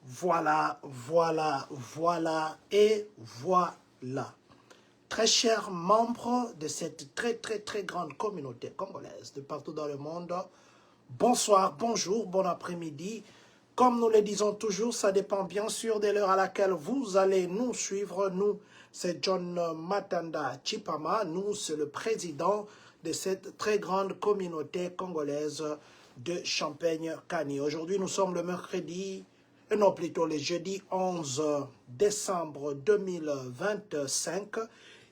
Voilà, voilà, voilà et voilà. Très chers membres de cette très grande communauté congolaise de partout dans le monde, bonsoir, bonjour, bon après-midi. Comme nous le disons toujours, ça dépend bien sûr de l'heure à laquelle vous allez nous suivre. Nous, c'est John Matanda Chipama. Nous, c'est le président de cette très grande communauté congolaise de Champagne-Kani. Aujourd'hui, nous sommes le mercredi, non plutôt le jeudi 11 décembre 2025.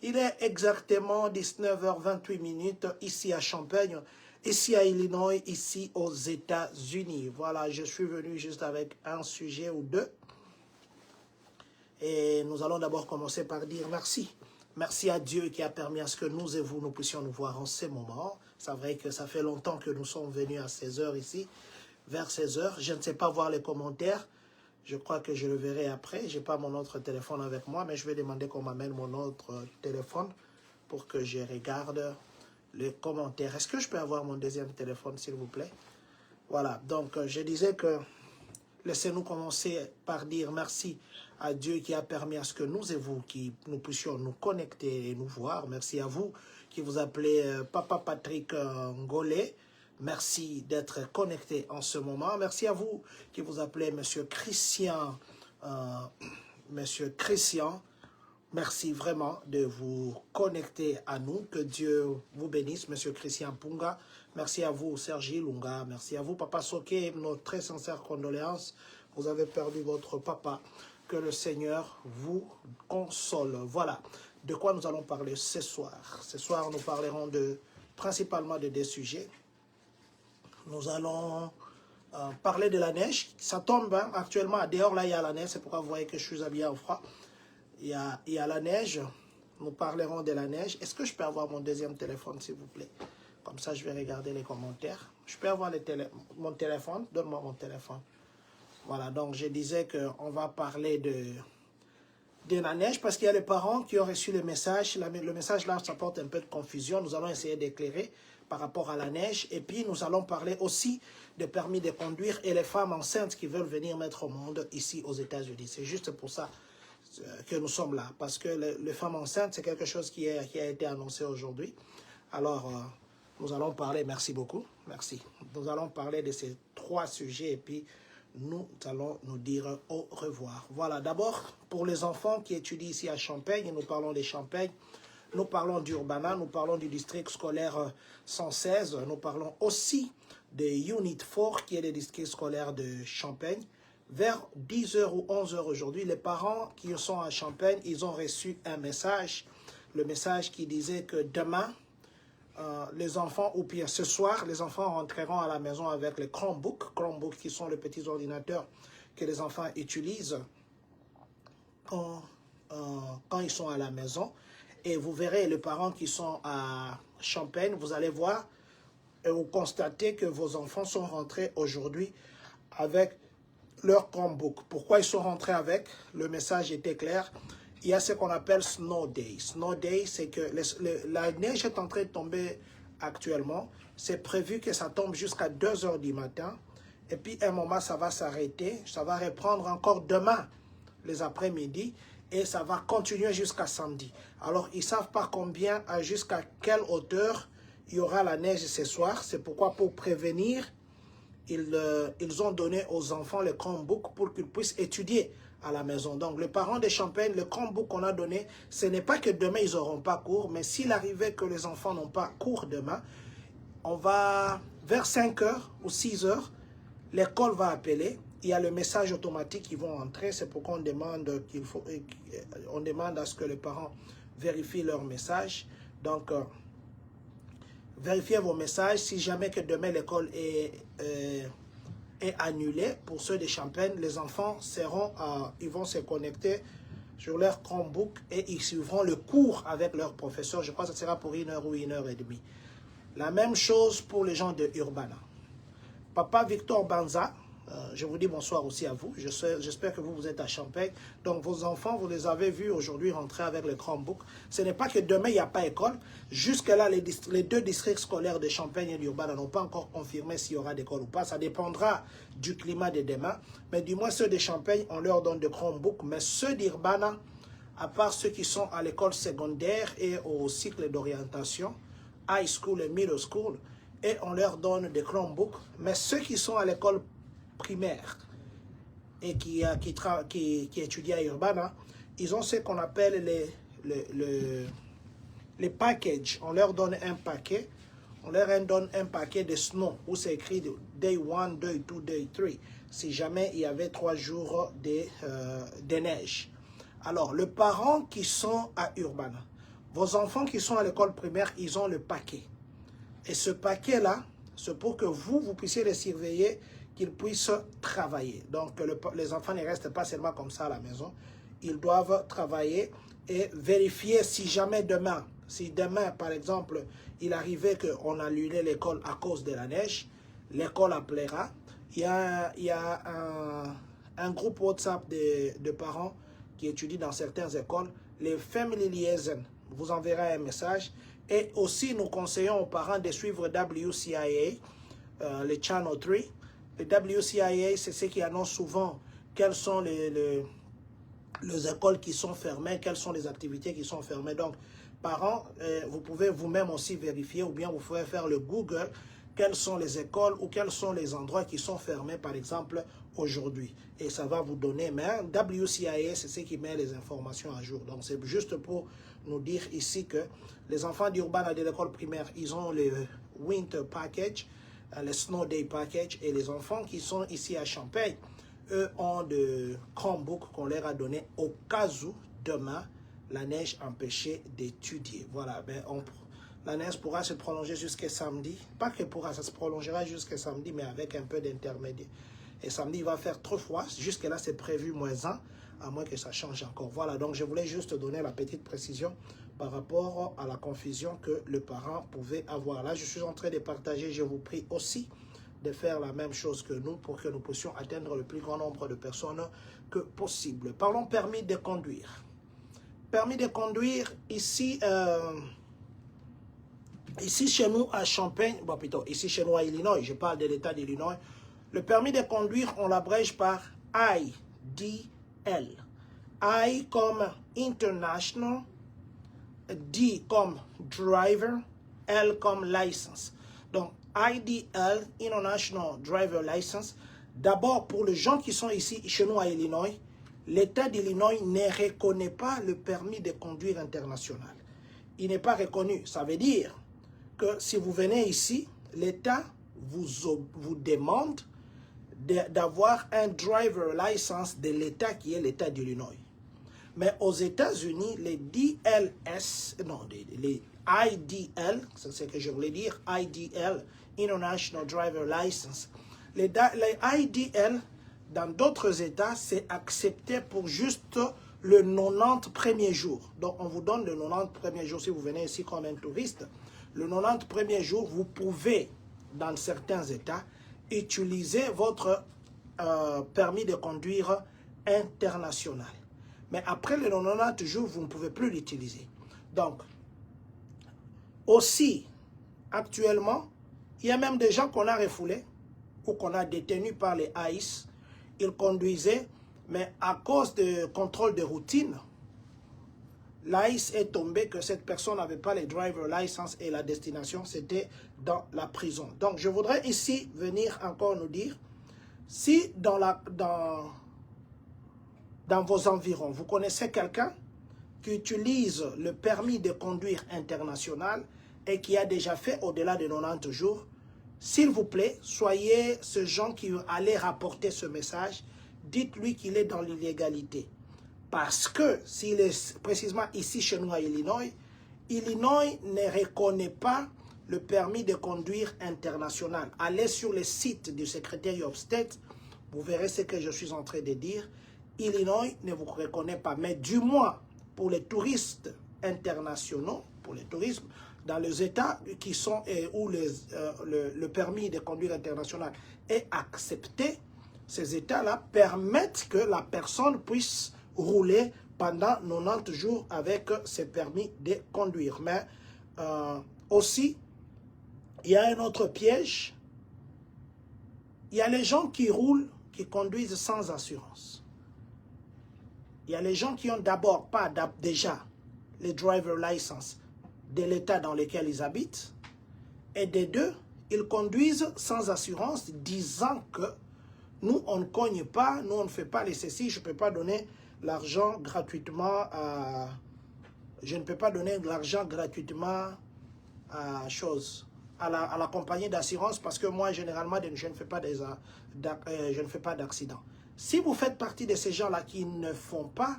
Il est exactement 19h28 ici à Champagne, ici à Illinois, ici aux États-Unis. Voilà, je suis venu juste avec un sujet ou deux. Et nous allons d'abord commencer par dire merci. Merci à Dieu qui a permis à ce que nous et vous, nous puissions nous voir en ces moments. C'est vrai que ça fait longtemps que nous sommes venus à 16h ici, vers 16h. Je ne sais pas voir les commentaires. Je crois que je le verrai après. Je n'ai pas mon autre téléphone avec moi, mais je vais demander qu'on m'amène mon autre téléphone pour que je regarde les commentaires. Est-ce que je peux avoir mon deuxième téléphone, s'il vous plaît? Voilà, donc je disais que laissez-nous commencer par dire merci à Dieu qui a permis à ce que nous et vous, qui nous puissions nous connecter et nous voir. Merci à vous qui vous appelez Papa Patrick Ngolé. Merci d'être connecté en ce moment. Merci à vous qui vous appelez Monsieur Christian. Monsieur Christian, merci vraiment de vous connecter à nous. Que Dieu vous bénisse, Monsieur Christian Punga. Merci à vous, Sergi Lunga. Merci à vous, Papa Soké. Nos très sincères condoléances. Vous avez perdu votre papa. Que le Seigneur vous console. Voilà de quoi nous allons parler ce soir. Ce soir, nous parlerons principalement de deux sujets. Nous allons parler de la neige. Ça tombe hein, actuellement. Dehors, là, il y a la neige. C'est pourquoi vous voyez que je suis habillé en froid. Il y a la neige. Nous parlerons de la neige. Est-ce que je peux avoir mon deuxième téléphone, s'il vous plaît? Comme ça, je vais regarder les commentaires. Je peux avoir mon téléphone? Donne-moi mon téléphone. Voilà, donc je disais qu'on va parler de la neige parce qu'il y a les parents qui ont reçu le message. Le message là, ça porte un peu de confusion. Nous allons essayer d'éclairer par rapport à la neige. Et puis, nous allons parler aussi des permis de conduire et les femmes enceintes qui veulent venir mettre au monde ici aux États-Unis. C'est juste pour ça que nous sommes là. Parce que les femmes enceintes, c'est quelque chose qui a été annoncé aujourd'hui. Alors, nous allons parler, merci beaucoup, merci. Nous allons parler de ces trois sujets et puis nous allons nous dire au revoir. Voilà, d'abord, pour les enfants qui étudient ici à Champagne, nous parlons des Champagnes, nous parlons d'Urbana, nous parlons du district scolaire 116, nous parlons aussi de Unit 4, qui est le district scolaire de Champagne. Vers 10h ou 11h aujourd'hui, les parents qui sont à Champagne, ils ont reçu un message, le message qui disait que demain, les enfants, ou bien ce soir, les enfants rentreront à la maison avec les Chromebooks qui sont les petits ordinateurs que les enfants utilisent quand ils sont à la maison. Et vous verrez les parents qui sont à Champagne, vous allez voir et vous constatez que vos enfants sont rentrés aujourd'hui avec leur Chromebook. Pourquoi ils sont rentrés avec? Le message était clair. Il y a ce qu'on appelle Snow Day. Snow Day, c'est que la neige est en train de tomber actuellement. C'est prévu que ça tombe jusqu'à 2h du matin. Et puis, à un moment, ça va s'arrêter. Ça va reprendre encore demain, les après-midi. Et ça va continuer jusqu'à samedi. Alors, ils ne savent pas jusqu'à quelle hauteur il y aura la neige ce soir. C'est pourquoi, pour prévenir, ils ont donné aux enfants le Chromebook pour qu'ils puissent étudier à la maison. Donc, les parents de Champagne, le Chromebook qu'on a donné, ce n'est pas que demain, ils n'auront pas cours, mais s'il arrivait que les enfants n'ont pas cours demain, on va, vers 5h ou 6h, l'école va appeler. Il y a le message automatique qui vont entrer. C'est pourquoi on demande on demande à ce que les parents vérifient leur message. Donc, vérifiez vos messages. Si jamais que demain l'école est annulée, pour ceux de Champagne, les enfants ils vont se connecter sur leur Chromebook et ils suivront le cours avec leur professeur. Je crois que ça sera pour 1h ou 1h30. La même chose pour les gens de Urbana. Papa Victor Banza, Je vous dis bonsoir aussi à vous. J'espère que vous êtes à Champagne. Donc, vos enfants, vous les avez vus aujourd'hui rentrer avec le Chromebook. Ce n'est pas que demain, il n'y a pas école. Jusque-là, les deux districts scolaires de Champagne et d'Urbana n'ont pas encore confirmé s'il y aura d'école ou pas. Ça dépendra du climat de demain. Mais du moins, ceux de Champagne, on leur donne des Chromebooks. Mais ceux d'Urbana, à part ceux qui sont à l'école secondaire et au cycle d'orientation, high school et middle school, et on leur donne des Chromebooks. Mais ceux qui sont à l'école primaire et qui étudient à Urbana, ils ont ce qu'on appelle les packages. On leur donne un paquet, on leur donne un paquet de snow où c'est écrit day 1, day 2, day 3, si jamais il y avait 3 jours de neige. Alors, les parents qui sont à Urbana, vos enfants qui sont à l'école primaire, ils ont le paquet. Et ce paquet-là, c'est pour que vous puissiez les surveiller, qu'ils puissent travailler. Donc, les enfants ne restent pas seulement comme ça à la maison. Ils doivent travailler et vérifier si jamais demain, par exemple, il arrivait qu'on annulait l'école à cause de la neige, l'école appellera. Il y a un groupe WhatsApp de parents qui étudient dans certaines écoles. Les Family Liaison vous enverra un message. Et aussi, nous conseillons aux parents de suivre WCIA, le Channel 3. Le WCIA, c'est ce qui annonce souvent quelles sont les écoles qui sont fermées, quelles sont les activités qui sont fermées. Donc, parents, vous pouvez vous-même aussi vérifier ou bien vous pouvez faire le Google, quelles sont les écoles ou quels sont les endroits qui sont fermés, par exemple, aujourd'hui. Et ça va vous donner, mais WCIA, c'est ce qui met les informations à jour. Donc, c'est juste pour nous dire ici que les enfants d'Urbana de l'école primaire, ils ont le Winter Package, le Snow Day Package, et les enfants qui sont ici à Champagne, eux ont de Chromebook qu'on leur a donné au cas où demain la neige empêchait d'étudier. Voilà, ben la neige pourra se prolonger jusqu'à samedi. Pas que pourra, ça se prolongera jusqu'à samedi, mais avec un peu d'intermédiaire. Et samedi, il va faire trop froid. Jusque là, c'est prévu -1, à moins que ça change encore. Voilà, donc je voulais juste donner la petite précision par rapport à la confusion que le parent pouvait avoir. Là, je suis en train de partager. Je vous prie aussi de faire la même chose que nous pour que nous puissions atteindre le plus grand nombre de personnes que possible. Parlons permis de conduire. Permis de conduire, ici chez nous à Champagne, bon plutôt, ici chez nous à Illinois, je parle de l'État d'Illinois, le permis de conduire, on l'abrège par IDL. I comme International, D comme Driver, L comme License. Donc, IDL, International Driver License. D'abord, pour les gens qui sont ici, chez nous à Illinois, l'État d'Illinois ne reconnaît pas le permis de conduire international. Il n'est pas reconnu. Ça veut dire que si vous venez ici, l'État vous demande d'avoir un driver license de l'État qui est l'État d'Illinois. Mais aux États-Unis, les DLS, non, les IDL, c'est ce que je voulais dire, IDL, International Driver License. Les IDL, dans d'autres États, c'est accepté pour juste le 90 premiers jours. Donc, on vous donne le 90 premiers jours si vous venez ici comme un touriste. Le 90 premiers jours, vous pouvez, dans certains États, utiliser votre permis de conduire international. Mais après les 90 jours, vous ne pouvez plus l'utiliser. Donc, aussi, actuellement, il y a même des gens qu'on a refoulés ou qu'on a détenus par les ICE. Ils conduisaient, mais à cause de contrôle de routine, l'ICE est tombé que cette personne n'avait pas les driver license et la destination, c'était dans la prison. Donc, je voudrais ici venir encore nous dire, si dans vos environs, vous connaissez quelqu'un qui utilise le permis de conduire international et qui a déjà fait au-delà de 90 jours, s'il vous plaît, soyez ce gens qui allez rapporter ce message, dites-lui qu'il est dans l'illégalité. Parce que s'il est précisément ici chez nous à Illinois, Illinois ne reconnaît pas le permis de conduire international. Allez sur le site du Secretary of State, vous verrez ce que je suis en train de dire. Illinois ne vous reconnaît pas, mais du moins pour les touristes internationaux, pour les tourismes, dans les États qui sont où le permis de conduire international est accepté, ces états-là permettent que la personne puisse rouler pendant 90 jours avec ses permis de conduire. Mais aussi, il y a un autre piège. Il y a les gens qui roulent, qui conduisent sans assurance. Il y a les gens qui ont d'abord pas déjà les driver license de l'état dans lequel ils habitent. Et des deux, ils conduisent sans assurance, disant que nous, on ne cogne pas, nous, on ne fait pas les ceci, je ne peux pas donner l'argent gratuitement à... Je ne peux pas donner de l'argent gratuitement à la compagnie d'assurance parce que moi, généralement, je ne fais pas d'accident. Si vous faites partie de ces gens-là qui ne font pas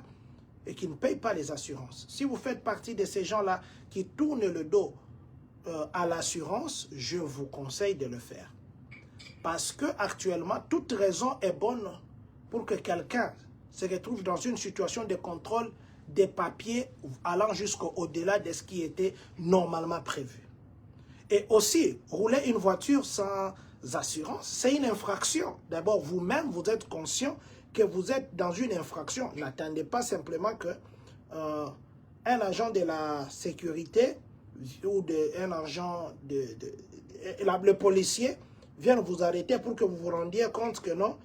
et qui ne payent pas les assurances, si vous faites partie de ces gens-là qui tournent le dos à l'assurance, je vous conseille de le faire. Parce que actuellement, toute raison est bonne pour que quelqu'un se retrouve dans une situation de contrôle des papiers allant jusqu'au-delà de ce qui était normalement prévu. Et aussi, rouler une voiture sans assurance, c'est une infraction. D'abord, vous-même, vous êtes conscient que vous êtes dans une infraction. N'attendez pas simplement que un agent de la sécurité ou un agent le policier vienne vous arrêter pour que vous vous rendiez compte que non,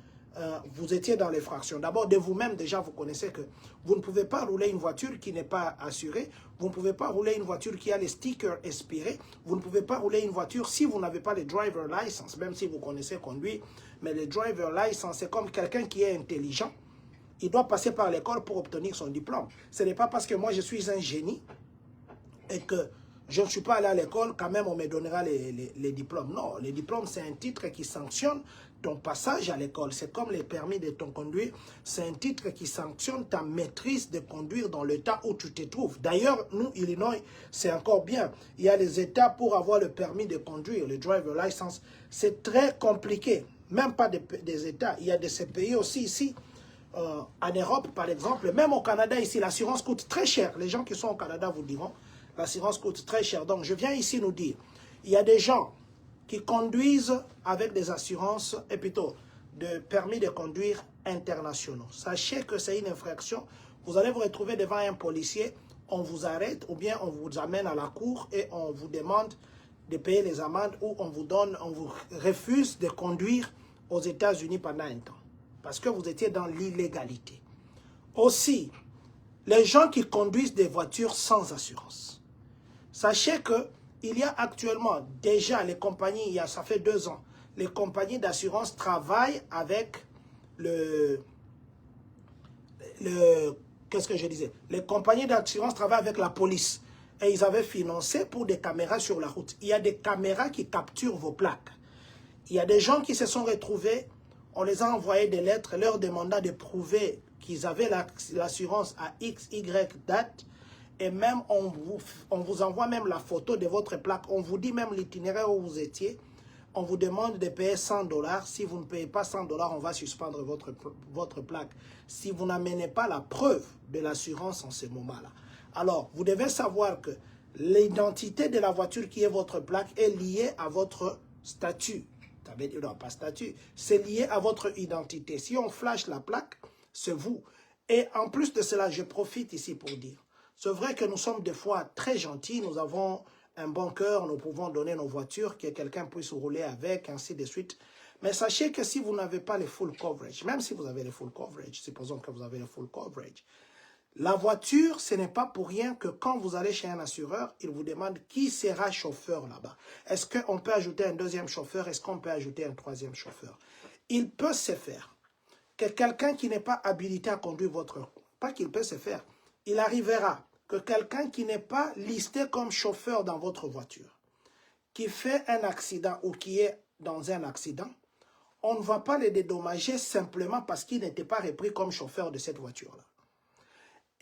vous étiez dans l'infraction. D'abord, de vous-même, déjà, vous connaissez que vous ne pouvez pas rouler une voiture qui n'est pas assurée. Vous ne pouvez pas rouler une voiture qui a les stickers expirés. Vous ne pouvez pas rouler une voiture si vous n'avez pas les driver license, même si vous connaissez conduire. Mais les driver license, c'est comme quelqu'un qui est intelligent. Il doit passer par l'école pour obtenir son diplôme. Ce n'est pas parce que moi, je suis un génie et que je ne suis pas allé à l'école, quand même, on me donnera les diplômes. Non, les diplômes, c'est un titre qui sanctionne ton passage à l'école. C'est comme les permis de ton conduire. C'est un titre qui sanctionne ta maîtrise de conduire dans l'état où tu te trouves. D'ailleurs, nous, Illinois, c'est encore bien. Il y a les états pour avoir le permis de conduire, le driver license. C'est très compliqué. Même pas des états. Il y a de ces pays aussi ici. En Europe, par exemple, même au Canada, ici, l'assurance coûte très cher. Les gens qui sont au Canada vous diront, l'assurance coûte très cher. Donc, je viens ici nous dire, il y a des gens qui conduisent avec des assurances, et plutôt de permis de conduire internationaux. Sachez que c'est une infraction. Vous allez vous retrouver devant un policier, on vous arrête ou bien on vous amène à la cour et on vous demande de payer les amendes ou on vous refuse de conduire aux États-Unis pendant un temps. Parce que vous étiez dans l'illégalité. Aussi, les gens qui conduisent des voitures sans assurance. Sachez qu'il y a actuellement déjà les compagnies, ça fait 2 ans, les compagnies d'assurance travaillent avec qu'est-ce que je disais? Les compagnies d'assurance travaillent avec la police. Et ils avaient financé pour des caméras sur la route. Il y a des caméras qui capturent vos plaques. Il y a des gens qui se sont retrouvés, on les a envoyé des lettres leur demandant de prouver qu'ils avaient l'assurance à X, Y date. Et même, on vous envoie même la photo de votre plaque. On vous dit même l'itinéraire où vous étiez. On vous demande de payer 100 $. Si vous ne payez pas 100 $, on va suspendre votre plaque. Si vous n'amenez pas la preuve de l'assurance en ce moment-là. Alors, vous devez savoir que l'identité de la voiture qui est votre plaque est liée à votre statut. Non, pas statut. C'est lié à votre identité. Si on flash la plaque, c'est vous. Et en plus de cela, je profite ici pour dire, c'est vrai que nous sommes des fois très gentils, nous avons un bon cœur, nous pouvons donner nos voitures, que quelqu'un puisse rouler avec, ainsi de suite. Mais sachez que si vous n'avez pas les full coverage, même si vous avez les full coverage, supposons que vous avez les full coverage, la voiture, ce n'est pas pour rien que quand vous allez chez un assureur, il vous demande qui sera chauffeur là-bas. Est-ce qu'on peut ajouter un deuxième chauffeur? Est-ce qu'on peut ajouter un troisième chauffeur? Il peut se faire que quelqu'un qui n'est pas habilité à conduire pas qu'il peut se faire, il arrivera que quelqu'un qui n'est pas listé comme chauffeur dans votre voiture, qui fait un accident ou qui est dans un accident, on ne va pas le dédommager simplement parce qu'il n'était pas repris comme chauffeur de cette voiture-là.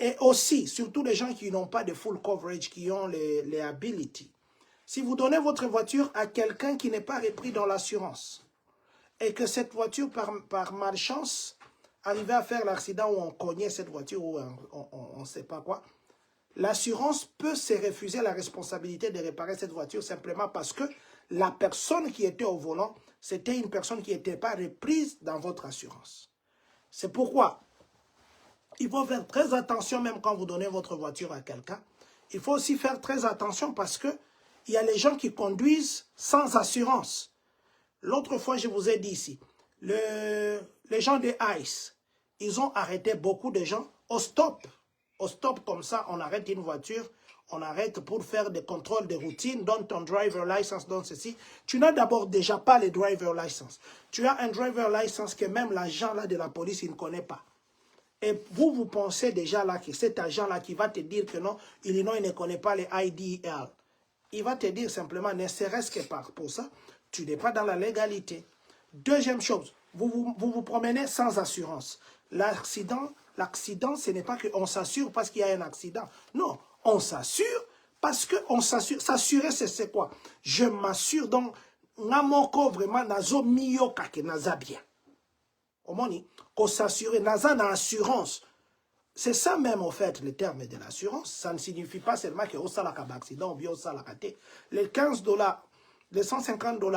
Et aussi, surtout les gens qui n'ont pas de full coverage, qui ont les abilities. Si vous donnez votre voiture à quelqu'un qui n'est pas repris dans l'assurance, et que cette voiture, par malchance, arrivait à faire l'accident où on cognait cette voiture ou on ne sait pas quoi, l'assurance peut se refuser la responsabilité de réparer cette voiture simplement parce que la personne qui était au volant, c'était une personne qui n'était pas reprise dans votre assurance. C'est pourquoi il faut faire très attention même quand vous donnez votre voiture à quelqu'un. Il faut aussi faire très attention parce que il y a les gens qui conduisent sans assurance. L'autre fois, je vous ai dit ici, les gens de ICE, ils ont arrêté beaucoup de gens au stop. Au stop, comme ça, on arrête une voiture, on arrête pour faire des contrôles de routine, donne ton driver license, donne ceci. Tu n'as d'abord déjà pas le driver license. Tu as un driver license que même l'agent là de la police, il ne connaît pas. Et vous pensez déjà là que cet agent-là qui va te dire que non, il ne connaît pas les IDL. Il va te dire simplement, ne serait-ce que pour ça, tu n'es pas dans la légalité. Deuxième chose, vous promenez sans assurance. L'accident, ce n'est pas qu'on s'assure parce qu'il y a un accident. Non, on s'assure parce qu'on s'assure. S'assurer, c'est quoi? Je m'assure donc, namoko vraiment, nazo miyo kake naza bien. Omoni, qu'on s'assure, naza na assurance. C'est ça même, en fait, le terme de l'assurance. Ça ne signifie pas seulement que au salaka d'accident ou bien au salaka. Les 15 $, les 150 $,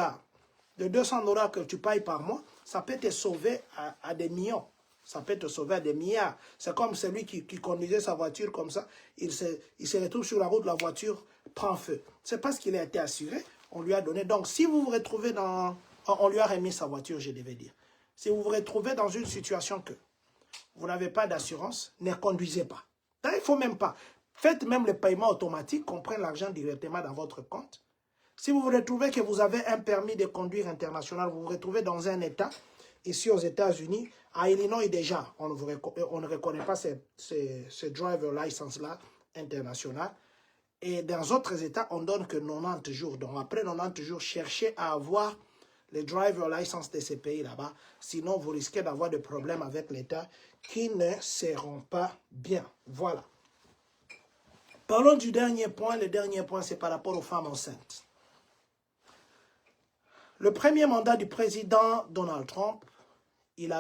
les 200 $ que tu payes par mois, ça peut te sauver à des millions. Ça peut te sauver à des milliards. C'est comme celui qui conduisait sa voiture comme ça. Il se retrouve sur la route, la voiture prend feu. C'est parce qu'il a été assuré, on lui a donné. Donc, si vous vous retrouvez dans... On lui a remis sa voiture, je devais dire. Si vous vous retrouvez dans une situation que vous n'avez pas d'assurance, ne conduisez pas. Il ne faut même pas. Faites même le paiement automatique, qu'on prenne l'argent directement dans votre compte. Si vous vous retrouvez que vous avez un permis de conduire international, vous vous retrouvez dans un État, ici aux États-Unis, à Illinois déjà, on ne reconnaît pas ce driver license-là international. Et dans d'autres États, on donne que 90 jours. Donc après 90 jours, cherchez à avoir les driver license de ces pays là-bas. Sinon, vous risquez d'avoir des problèmes avec l'État qui ne seront pas bien. Voilà. Parlons du dernier point. Le dernier point, c'est par rapport aux femmes enceintes. Le premier mandat du président Donald Trump, il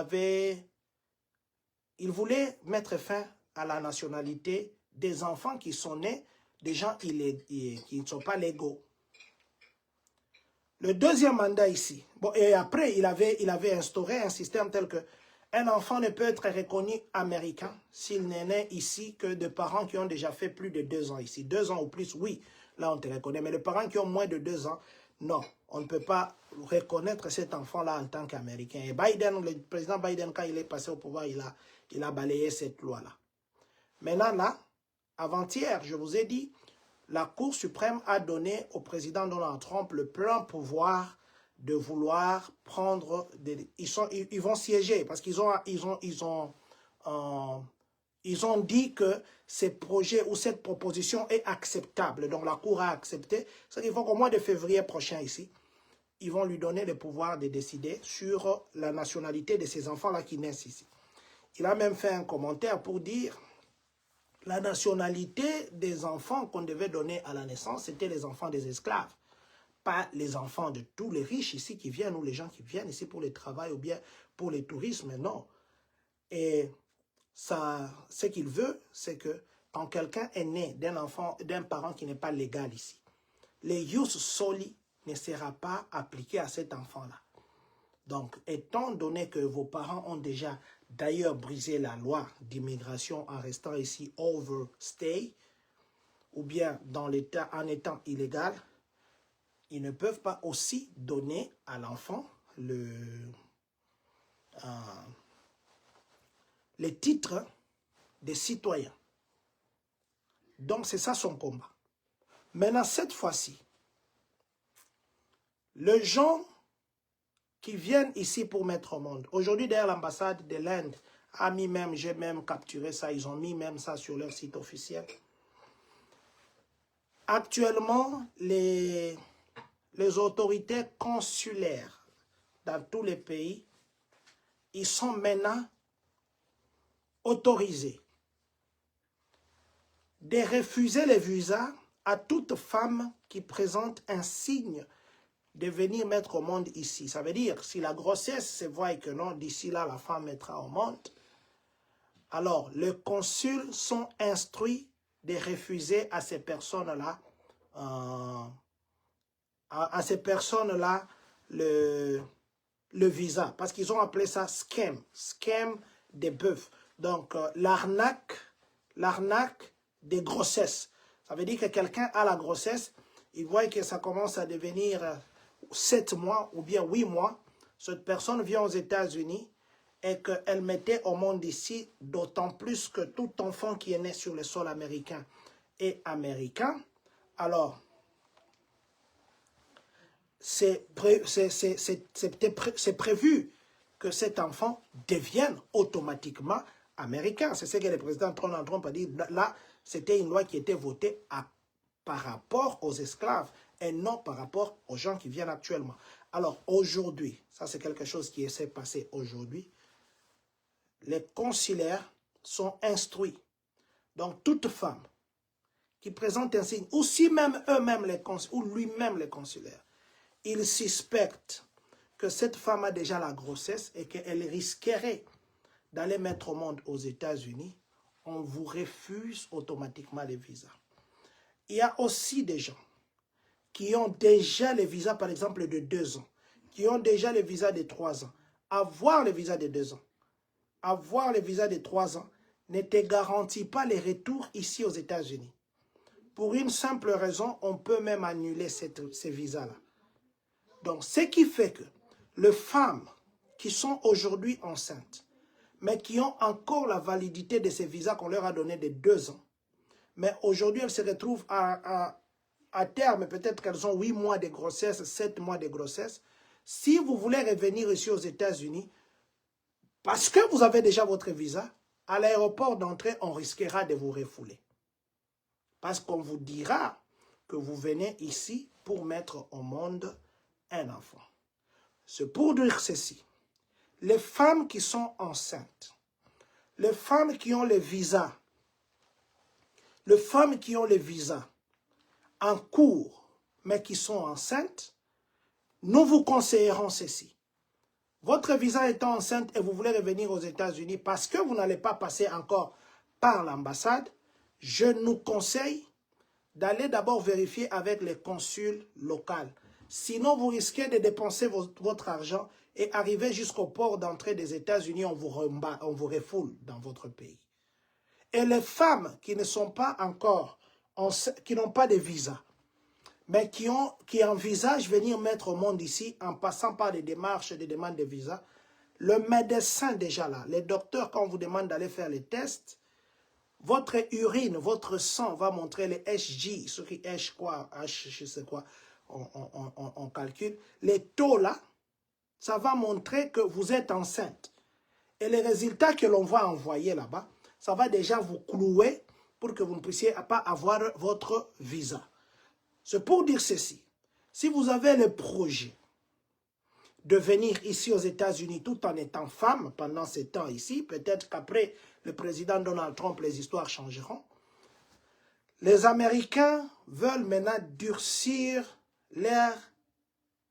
voulait mettre fin à la nationalité des enfants qui sont nés des gens qui ne sont pas légaux. Le deuxième mandat ici, bon, et après, il avait instauré un système tel que un enfant ne peut être reconnu américain s'il n'est né ici que de parents qui ont déjà fait plus de 2 ans ici. 2 ans ou plus, oui, là on te reconnaît. Mais les parents qui ont moins de 2 ans, non, on ne peut pas reconnaître cet enfant-là en tant qu'américain. Et Biden, le président Biden, quand il est passé au pouvoir, il a balayé cette loi-là. Maintenant, là, avant-hier, je vous ai dit, la Cour suprême a donné au président Donald Trump le plein pouvoir de vouloir prendre... Ils vont siéger parce qu'ils ont dit que ces projets ou cette proposition est acceptable. Donc la Cour a accepté. C'est-à-dire qu'au mois de février prochain ici, ils vont lui donner le pouvoir de décider sur la nationalité de ces enfants-là qui naissent ici. Il a même fait un commentaire pour dire... La nationalité des enfants qu'on devait donner à la naissance, c'était les enfants des esclaves. Pas les enfants de tous les riches ici qui viennent ou les gens qui viennent ici pour le travail ou bien pour le tourisme, non. Et ça, ce qu'il veut, c'est que quand quelqu'un est né d'un parent qui n'est pas légal ici, le ius soli ne sera pas appliqué à cet enfant-là. Donc, étant donné que vos parents ont déjà d'ailleurs brisé la loi d'immigration en restant ici overstay, ou bien dans l'État en étant illégal, ils ne peuvent pas aussi donner à l'enfant les titres de citoyen. Donc, c'est ça son combat. Maintenant, cette fois-ci, les gens qui viennent ici pour mettre au monde. Aujourd'hui, d'ailleurs, l'ambassade de l'Inde a mis même, j'ai même capturé ça, ils ont mis même ça sur leur site officiel. Actuellement, les autorités consulaires dans tous les pays, ils sont maintenant autorisés de refuser les visas à toute femme qui présente un signe de venir mettre au monde ici. Ça veut dire, si la grossesse se voit que non, d'ici là, la femme mettra au monde, alors les consuls sont instruits de refuser à ces personnes-là à ces personnes-là le visa, parce qu'ils ont appelé ça scam des bœufs. Donc, l'arnaque des grossesses. Ça veut dire que quelqu'un a la grossesse, il voit que ça commence à devenir 7 mois ou bien 8 mois. Cette personne vient aux États-Unis et qu'elle mettait au monde ici, d'autant plus que tout enfant qui est né sur le sol américain est américain. Alors, c'est prévu que cet enfant devienne automatiquement américain. C'est ce que le président Donald Trump a dit. Là, c'était une loi qui était votée par rapport aux esclaves et non par rapport aux gens qui viennent actuellement. Alors aujourd'hui, ça c'est quelque chose qui s'est passé aujourd'hui, les consulaires sont instruits. Donc toute femme qui présente un signe, ou si même eux-mêmes ou lui-même les consulaires, ils suspectent que cette femme a déjà la grossesse et qu'elle risquerait d'aller mettre au monde aux États-Unis, on vous refuse automatiquement les visas. Il y a aussi des gens qui ont déjà les visas, par exemple, de 2 ans, qui ont déjà les visas de 3 ans. Avoir le visa de 2 ans, avoir le visa de 3 ans ne te garantit pas les retours ici aux États-Unis. Pour une simple raison, on peut même annuler ces visas-là. Donc, ce qui fait que les femmes qui sont aujourd'hui enceintes, mais qui ont encore la validité de ces visas qu'on leur a donné de 2 ans, mais aujourd'hui, elles se retrouvent à terme, peut-être qu'elles ont 8 mois de grossesse, 7 mois de grossesse. Si vous voulez revenir ici aux États-Unis, parce que vous avez déjà votre visa, à l'aéroport d'entrée, on risquera de vous refouler. Parce qu'on vous dira que vous venez ici pour mettre au monde un enfant. C'est pour dire ceci. Les femmes qui sont enceintes, les femmes qui ont le visa, les femmes qui ont le visa en cours, mais qui sont enceintes, nous vous conseillerons ceci. Votre visa étant enceinte et vous voulez revenir aux États-Unis parce que vous n'allez pas passer encore par l'ambassade, je nous conseille d'aller d'abord vérifier avec les consuls locaux. Sinon, vous risquez de dépenser votre argent et arriver jusqu'au port d'entrée des États-Unis, on vous refoule dans votre pays. Et les femmes qui ne sont pas encore, qui n'ont pas de visa, mais qui envisagent venir mettre au monde ici en passant par des démarches, des demandes de visa, le médecin déjà là, les docteurs, quand on vous demande d'aller faire les tests, votre urine, votre sang va montrer les HG, ce qui H quoi, H je sais quoi, on calcule. Les taux là, ça va montrer que vous êtes enceinte. Et les résultats que l'on va envoyer là-bas, ça va déjà vous clouer pour que vous ne puissiez pas avoir votre visa. C'est pour dire ceci. Si vous avez le projet de venir ici aux États-Unis tout en étant femme pendant ces temps ici, peut-être qu'après le président Donald Trump, les histoires changeront. Les Américains veulent maintenant durcir leur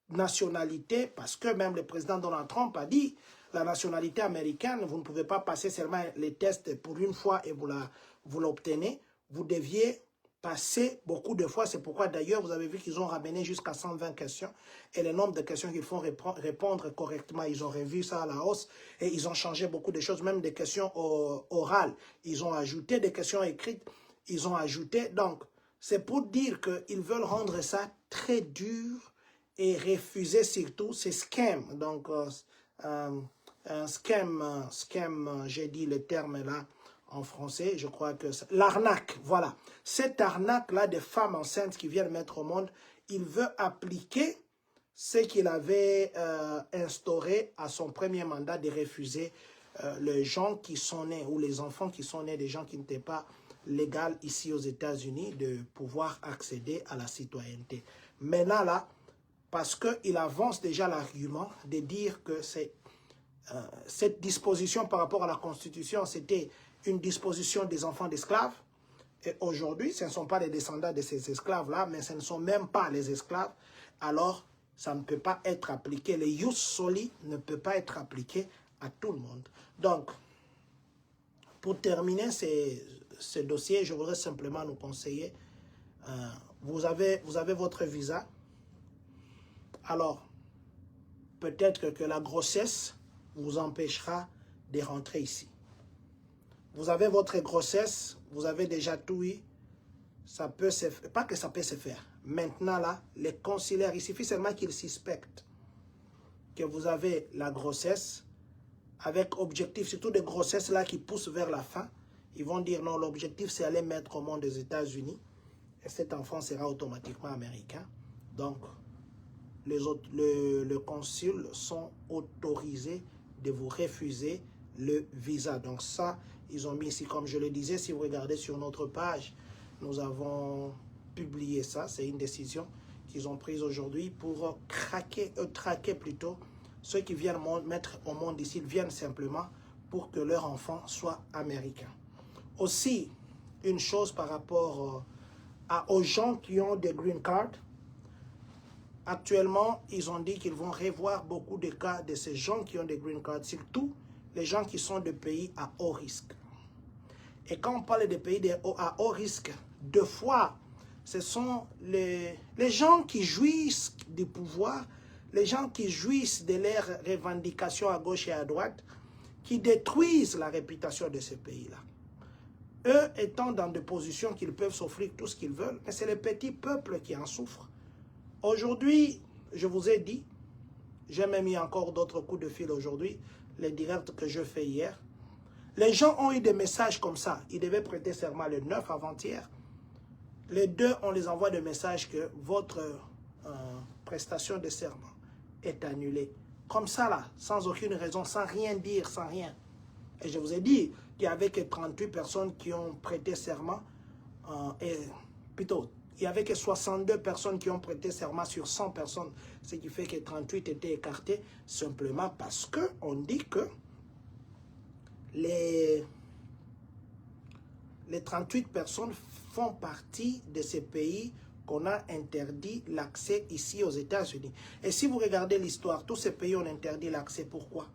nationalité parce que même le président Donald Trump a dit la nationalité américaine, vous ne pouvez pas passer seulement les tests pour une fois et vous l'obtenez. Vous deviez passer beaucoup de fois. C'est pourquoi d'ailleurs, vous avez vu qu'ils ont ramené jusqu'à 120 questions. Et le nombre de questions qu'ils font répondre correctement, ils ont revu ça à la hausse. Et ils ont changé beaucoup de choses, même des questions orales. Ils ont ajouté des questions écrites. Ils ont ajouté. Donc, c'est pour dire qu'ils veulent rendre ça très dur et refuser surtout ces scams. Donc, scam, j'ai dit le terme là, en français, je crois que c'est l'arnaque, voilà. Cette arnaque-là des femmes enceintes qui viennent mettre au monde, il veut appliquer ce qu'il avait instauré à son premier mandat de refuser les gens qui sont nés ou les enfants qui sont nés des gens qui n'étaient pas légaux ici aux États-Unis de pouvoir accéder à la citoyenneté. Maintenant là, parce qu'il avance déjà l'argument de dire que c'est cette disposition par rapport à la Constitution, c'était une disposition des enfants d'esclaves. Et aujourd'hui, ce ne sont pas les descendants de ces esclaves-là, mais ce ne sont même pas les esclaves. Alors, ça ne peut pas être appliqué. Le ius soli ne peut pas être appliqué à tout le monde. Donc, pour terminer ce dossier, je voudrais simplement nous conseiller, vous avez votre visa, alors peut-être que la grossesse vous empêchera de rentrer ici. Vous avez votre grossesse, vous avez déjà tout eu, ça peut se faire, pas que ça peut se faire. Maintenant là, les consulaires, il suffit seulement qu'ils suspectent que vous avez la grossesse, avec objectif, surtout des grossesses là qui poussent vers la fin, ils vont dire non, l'objectif c'est aller mettre au monde des États-Unis et cet enfant sera automatiquement américain. Donc, le consul sont autorisés de vous refuser le visa. Donc ça, ils ont mis ici, comme je le disais, si vous regardez sur notre page, nous avons publié ça. C'est une décision qu'ils ont prise aujourd'hui pour traquer plutôt ceux qui viennent mettre au monde ici, ils viennent simplement pour que leur enfant soit américain. Aussi, une chose par rapport aux gens qui ont des green cards. Actuellement, ils ont dit qu'ils vont revoir beaucoup de cas de ces gens qui ont des green cards, surtout les gens qui sont de pays à haut risque. Et quand on parle de pays à haut risque, deux fois, ce sont les gens qui jouissent du pouvoir, les gens qui jouissent de leurs revendications à gauche et à droite, qui détruisent la réputation de ces pays-là. Eux étant dans des positions qu'ils peuvent s'offrir tout ce qu'ils veulent, mais c'est les petits peuples qui en souffrent. Aujourd'hui, je vous ai dit, j'ai même mis encore d'autres coups de fil aujourd'hui, les directs que je fais hier. Les gens ont eu des messages comme ça. Ils devaient prêter serment le 9 avant-hier. Les deux, on les envoie des messages que votre prestation de serment est annulée. Comme ça, là, sans aucune raison, sans rien dire, sans rien. Et je vous ai dit qu'il n'y avait que 38 personnes qui ont prêté serment. Il n'y avait que 62 personnes qui ont prêté serment sur 100 personnes. Ce qui fait que 38 étaient écartés simplement parce qu'on dit que les 38 personnes font partie de ces pays qu'on a interdit l'accès ici aux États-Unis. Et si vous regardez l'histoire, tous ces pays ont interdit l'accès. Pourquoi?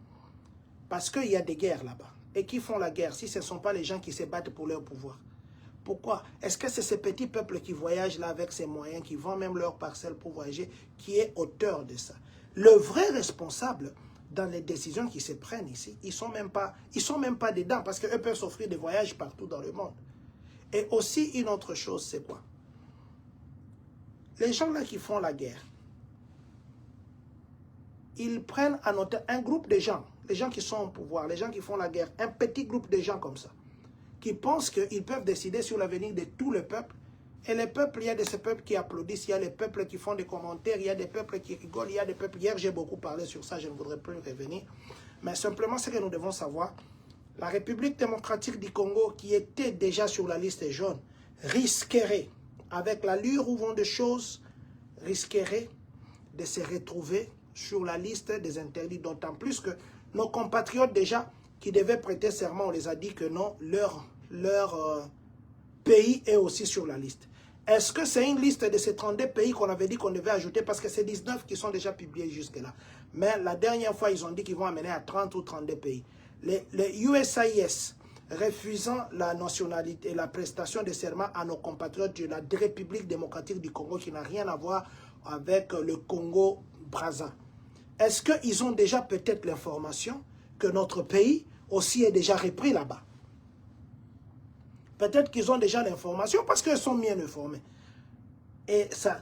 Parce qu'il y a des guerres là-bas. Et qui font la guerre si ce ne sont pas les gens qui se battent pour leur pouvoir? Pourquoi? Est-ce que c'est ces petits peuples qui voyagent là avec ces moyens, qui vendent même leurs parcelles pour voyager, qui est auteur de ça? Le vrai responsable dans les décisions qui se prennent ici, ils sont même pas dedans parce qu'eux peuvent s'offrir des voyages partout dans le monde. Et aussi une autre chose, c'est quoi? Les gens là qui font la guerre, ils prennent en otage un groupe de gens, les gens qui sont au pouvoir, les gens qui font la guerre, un petit groupe de gens comme ça, qui pensent qu'ils peuvent décider sur l'avenir de tout le peuple. Et les peuples, il y a de ces peuples qui applaudissent, il y a des peuples qui font des commentaires, il y a des peuples qui rigolent, il y a des peuples... Hier, j'ai beaucoup parlé sur ça, je ne voudrais plus revenir. Mais simplement, ce que nous devons savoir, la République démocratique du Congo, qui était déjà sur la liste jaune, risquerait, avec l'allure où vont des choses, risquerait de se retrouver sur la liste des interdits. D'autant plus que nos compatriotes déjà, qui devaient prêter serment, on les a dit que non, leur pays est aussi sur la liste. Est-ce que c'est une liste de ces 32 pays qu'on avait dit qu'on devait ajouter? Parce que c'est 19 qui sont déjà publiés jusque-là. Mais la dernière fois, ils ont dit qu'ils vont amener à 30 ou 32 pays. Les USIS refusant la nationalité et la prestation de serment à nos compatriotes de la République démocratique du Congo qui n'a rien à voir avec le Congo-Brazza. Est-ce qu'ils ont déjà peut-être l'information que notre pays aussi est déjà repris là-bas? Peut-être qu'ils ont déjà l'information parce qu'ils sont bien informés. Et ça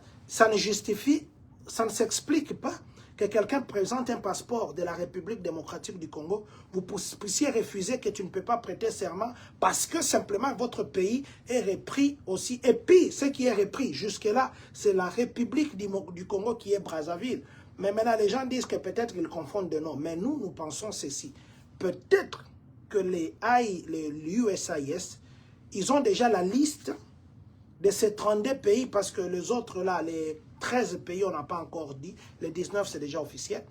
ne justifie, ça ne s'explique pas que quelqu'un présente un passeport de la République démocratique du Congo, vous puissiez refuser que tu ne peux pas prêter serment parce que simplement votre pays est repris aussi. Et puis, ce qui est repris jusque-là, c'est la République du Congo qui est Brazzaville. Mais maintenant, les gens disent que peut-être qu'ils confondent de nom. Mais nous pensons ceci. Peut-être que les USIS, ils ont déjà la liste de ces 32 pays parce que les autres là, les 13 pays, on n'a pas encore dit. Les 19, c'est déjà officiel.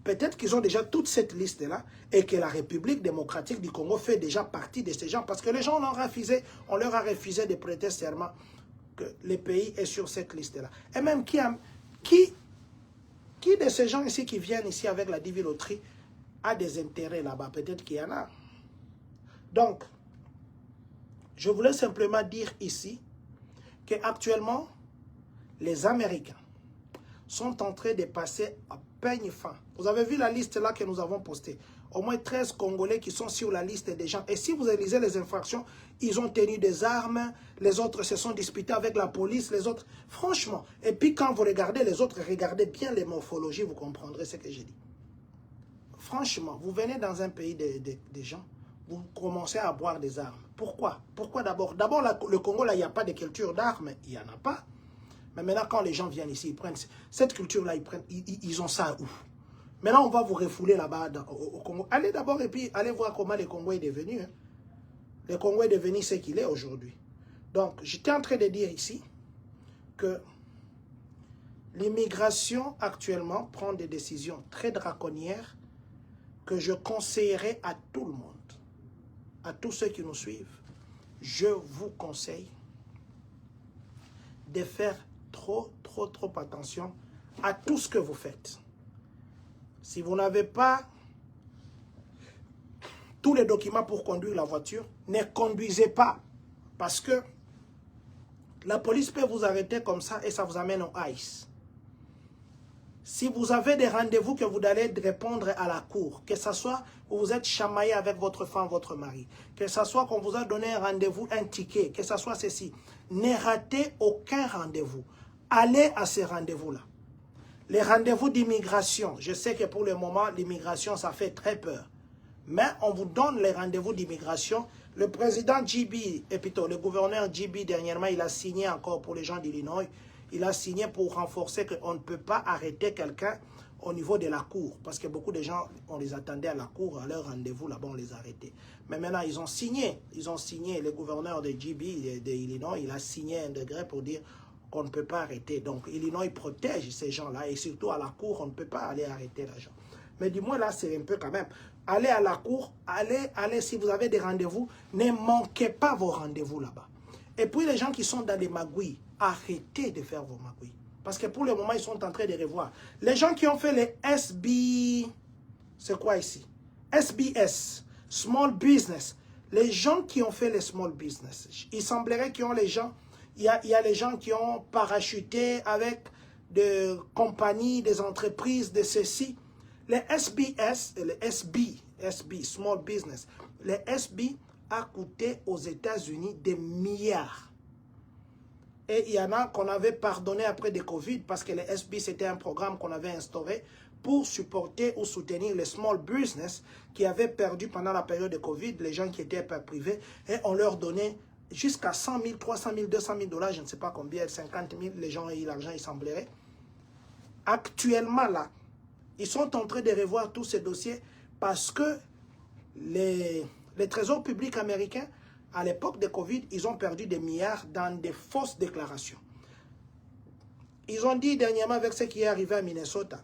Peut-être qu'ils ont déjà toute cette liste-là et que la République démocratique du Congo fait déjà partie de ces gens parce que les gens on leur a refusé de prêter serment que le pays est sur cette liste-là. Et même qui de ces gens ici qui viennent ici avec la diviloterie a des intérêts là-bas? Peut-être qu'il y en a. Donc, je voulais simplement dire ici qu'actuellement, les Américains sont en train de passer à peigne fin. Vous avez vu la liste là que nous avons postée. Au moins 13 Congolais qui sont sur la liste des gens. Et si vous lisez les infractions, ils ont tenu des armes, les autres se sont disputés avec la police, les autres, franchement. Et puis quand vous regardez les autres, regardez bien les morphologies, vous comprendrez ce que j'ai dit. Franchement, vous venez dans un pays des gens, vous commencez à avoir des armes. Pourquoi? Pourquoi d'abord? D'abord, le Congo, là, il n'y a pas de culture d'armes, il n'y en a pas. Mais maintenant, quand les gens viennent ici, ils prennent cette culture-là, ils ont ça où? Maintenant, on va vous refouler là-bas au Congo. Allez d'abord et puis allez voir comment le Congo est devenu. Hein. Le Congo est devenu ce qu'il est aujourd'hui. Donc, j'étais en train de dire ici que l'immigration actuellement prend des décisions très draconnières que je conseillerais à tout le monde, à tous ceux qui nous suivent. Je vous conseille de faire trop attention à tout ce que vous faites. Si vous n'avez pas tous les documents pour conduire la voiture, ne conduisez pas. Parce que la police peut vous arrêter comme ça et ça vous amène au ICE. Si vous avez des rendez-vous que vous allez répondre à la cour, que ce soit que vous êtes chamaillé avec votre femme, votre mari, que ce soit qu'on vous a donné un rendez-vous, un ticket, que ce soit ceci, ne ratez aucun rendez-vous. Allez à ces rendez-vous-là. Les rendez-vous d'immigration, je sais que pour le moment, l'immigration, ça fait très peur. Mais on vous donne les rendez-vous d'immigration. Le président JB, et plutôt le gouverneur JB, dernièrement, il a signé encore pour les gens d'Illinois. Il a signé pour renforcer qu'on ne peut pas arrêter quelqu'un au niveau de la cour. Parce que beaucoup de gens, on les attendait à la cour, à leur rendez-vous, là-bas, on les arrêtait. Mais maintenant, ils ont signé, le gouverneur de JB, de Illinois, il a signé un décret pour dire qu'on ne peut pas arrêter. Donc, Illinois protège ces gens-là. Et surtout, à la cour, on ne peut pas aller arrêter les gens. Mais du moins, là, c'est un peu quand même. Allez à la cour, allez, si vous avez des rendez-vous, ne manquez pas vos rendez-vous là-bas. Et puis, les gens qui sont dans les magouilles, arrêtez de faire vos magouilles. Parce que pour le moment, ils sont en train de revoir. Les gens qui ont fait les c'est quoi ici? SBS, Small Business. Les gens qui ont fait les Small Business, il semblerait qu'il y a les gens, il y a les gens qui ont parachuté avec des compagnies, des entreprises, de ceci. Les SBS, les SB, Small Business, les SB a coûté aux États-Unis des milliards. Et il y en a qu'on avait pardonné après des Covid parce que les SB, c'était un programme qu'on avait instauré pour supporter ou soutenir les small business qui avaient perdu pendant la période de Covid, les gens qui étaient privés, et on leur donnait jusqu'à 100 000, 300 000, 200 000 dollars, je ne sais pas combien, 50 000, les gens ont eu l'argent, il semblerait. Actuellement, là, ils sont en train de revoir tous ces dossiers parce que les trésors publics américains, à l'époque de Covid, ils ont perdu des milliards dans des fausses déclarations. Ils ont dit dernièrement avec ce qui est arrivé à Minnesota,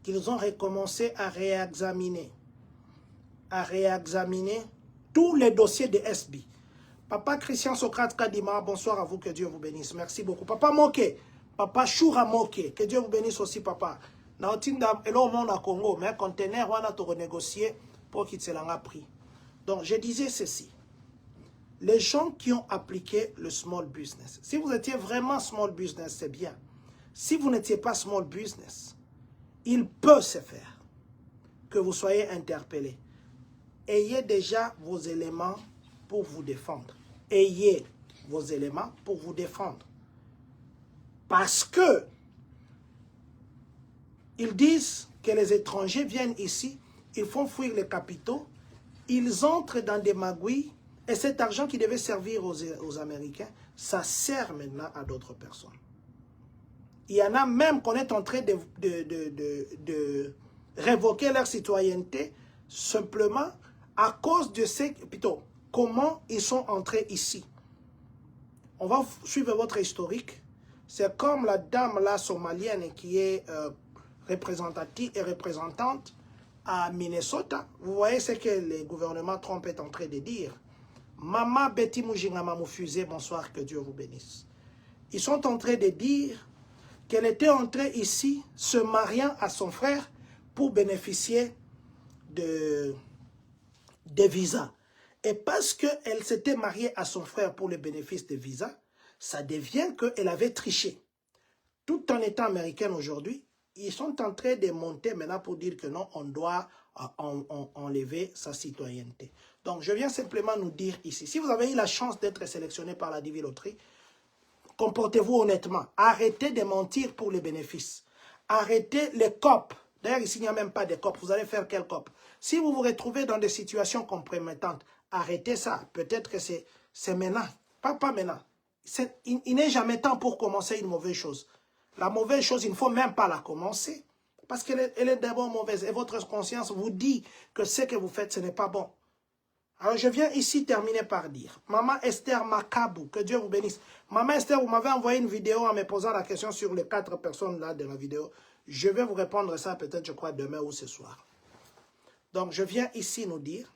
qu'ils ont recommencé à réexaminer tous les dossiers de SB. Papa Christian Socrate Kadima, bonsoir à vous, que Dieu vous bénisse. Merci beaucoup. Papa Moke, Papa Choura Moke, que Dieu vous bénisse aussi, papa. Et là, au monde à Congo, mais un conteneur, on a tout renégocié pour qu'il se l'en pris. Donc, je disais ceci. Les gens qui ont appliqué le small business, si vous étiez vraiment small business, c'est bien. Si vous n'étiez pas small business, il peut se faire que vous soyez interpellé. Ayez déjà vos éléments pour vous défendre. Ayez vos éléments pour vous défendre. Parce que ils disent que les étrangers viennent ici, ils font fuir les capitaux, ils entrent dans des magouilles, et cet argent qui devait servir aux Américains, ça sert maintenant à d'autres personnes. Il y en a même qu'on est en train de révoquer leur citoyenneté simplement à cause de comment ils sont entrés ici. On va suivre votre historique. C'est comme la dame là somalienne qui est représentative et représentante à Minnesota. Vous voyez ce que le gouvernement Trump est en train de dire. Maman Betty Moujingama Moufusé, bonsoir, que Dieu vous bénisse. Ils sont en train de dire qu'elle était entrée ici, se mariant à son frère pour bénéficier de visas. Et parce qu'elle s'était mariée à son frère pour le bénéfice de visas, ça devient qu'elle avait triché. tout en étant américaine aujourd'hui, ils sont en train de monter maintenant pour dire que non, on doit enlever sa citoyenneté. Donc, je viens simplement nous dire ici, si vous avez eu la chance d'être sélectionné par la Divine Loterie, comportez-vous honnêtement. Arrêtez de mentir pour les bénéfices. Arrêtez les COP. D'ailleurs, ici, il n'y a même pas de COP. Vous allez faire quel COP? Si vous vous retrouvez dans des situations compromettantes, arrêtez ça. Peut-être que c'est maintenant. Pas maintenant. Il n'est jamais temps pour commencer une mauvaise chose. La mauvaise chose, il ne faut même pas la commencer. Parce qu'elle est d'abord mauvaise. Et votre conscience vous dit que ce que vous faites, ce n'est pas bon. Alors, je viens ici terminer par dire, Maman Esther Makabou, que Dieu vous bénisse. Maman Esther, vous m'avez envoyé une vidéo en me posant la question sur les 4 personnes là de la vidéo. Je vais vous répondre ça peut-être, je crois, demain ou ce soir. Donc, je viens ici nous dire,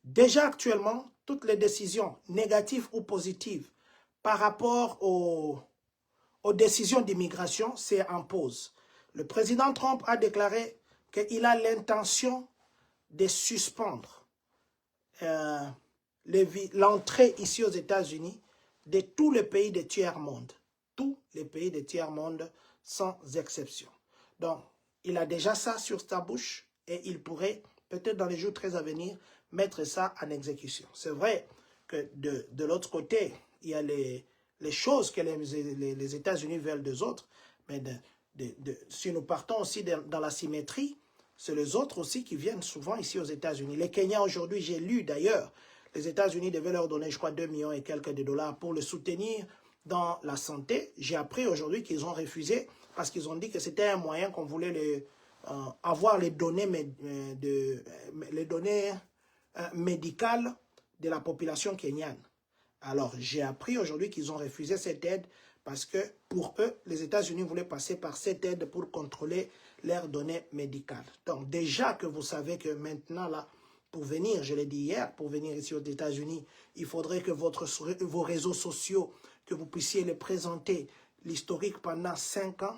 déjà actuellement, toutes les décisions négatives ou positives par rapport aux décisions d'immigration, c'est en pause. Le président Trump a déclaré qu'il a l'intention de suspendre l'entrée ici aux États-Unis de tous les pays de tiers-monde. Tous les pays de tiers-monde sans exception. Donc, il a déjà ça sur sa bouche et il pourrait, peut-être dans les jours très à venir, mettre ça en exécution. C'est vrai que de l'autre côté, il y a les choses que les États-Unis veulent des autres, mais si nous partons aussi dans la symétrie, c'est les autres aussi qui viennent souvent ici aux États-Unis. Les Kenyans aujourd'hui, j'ai lu d'ailleurs, les États-Unis devaient leur donner, je crois, 2 millions et quelques de dollars pour le soutenir dans la santé. J'ai appris aujourd'hui qu'ils ont refusé parce qu'ils ont dit que c'était un moyen qu'on voulait avoir les données, médicales de la population kenyane. Alors, j'ai appris aujourd'hui qu'ils ont refusé cette aide parce que pour eux, les États-Unis voulaient passer par cette aide pour contrôler leurs données médicales. Donc, déjà que vous savez que maintenant, là, pour venir, je l'ai dit hier, pour venir ici aux États-Unis, il faudrait que vos réseaux sociaux, que vous puissiez les présenter, l'historique pendant 5 ans,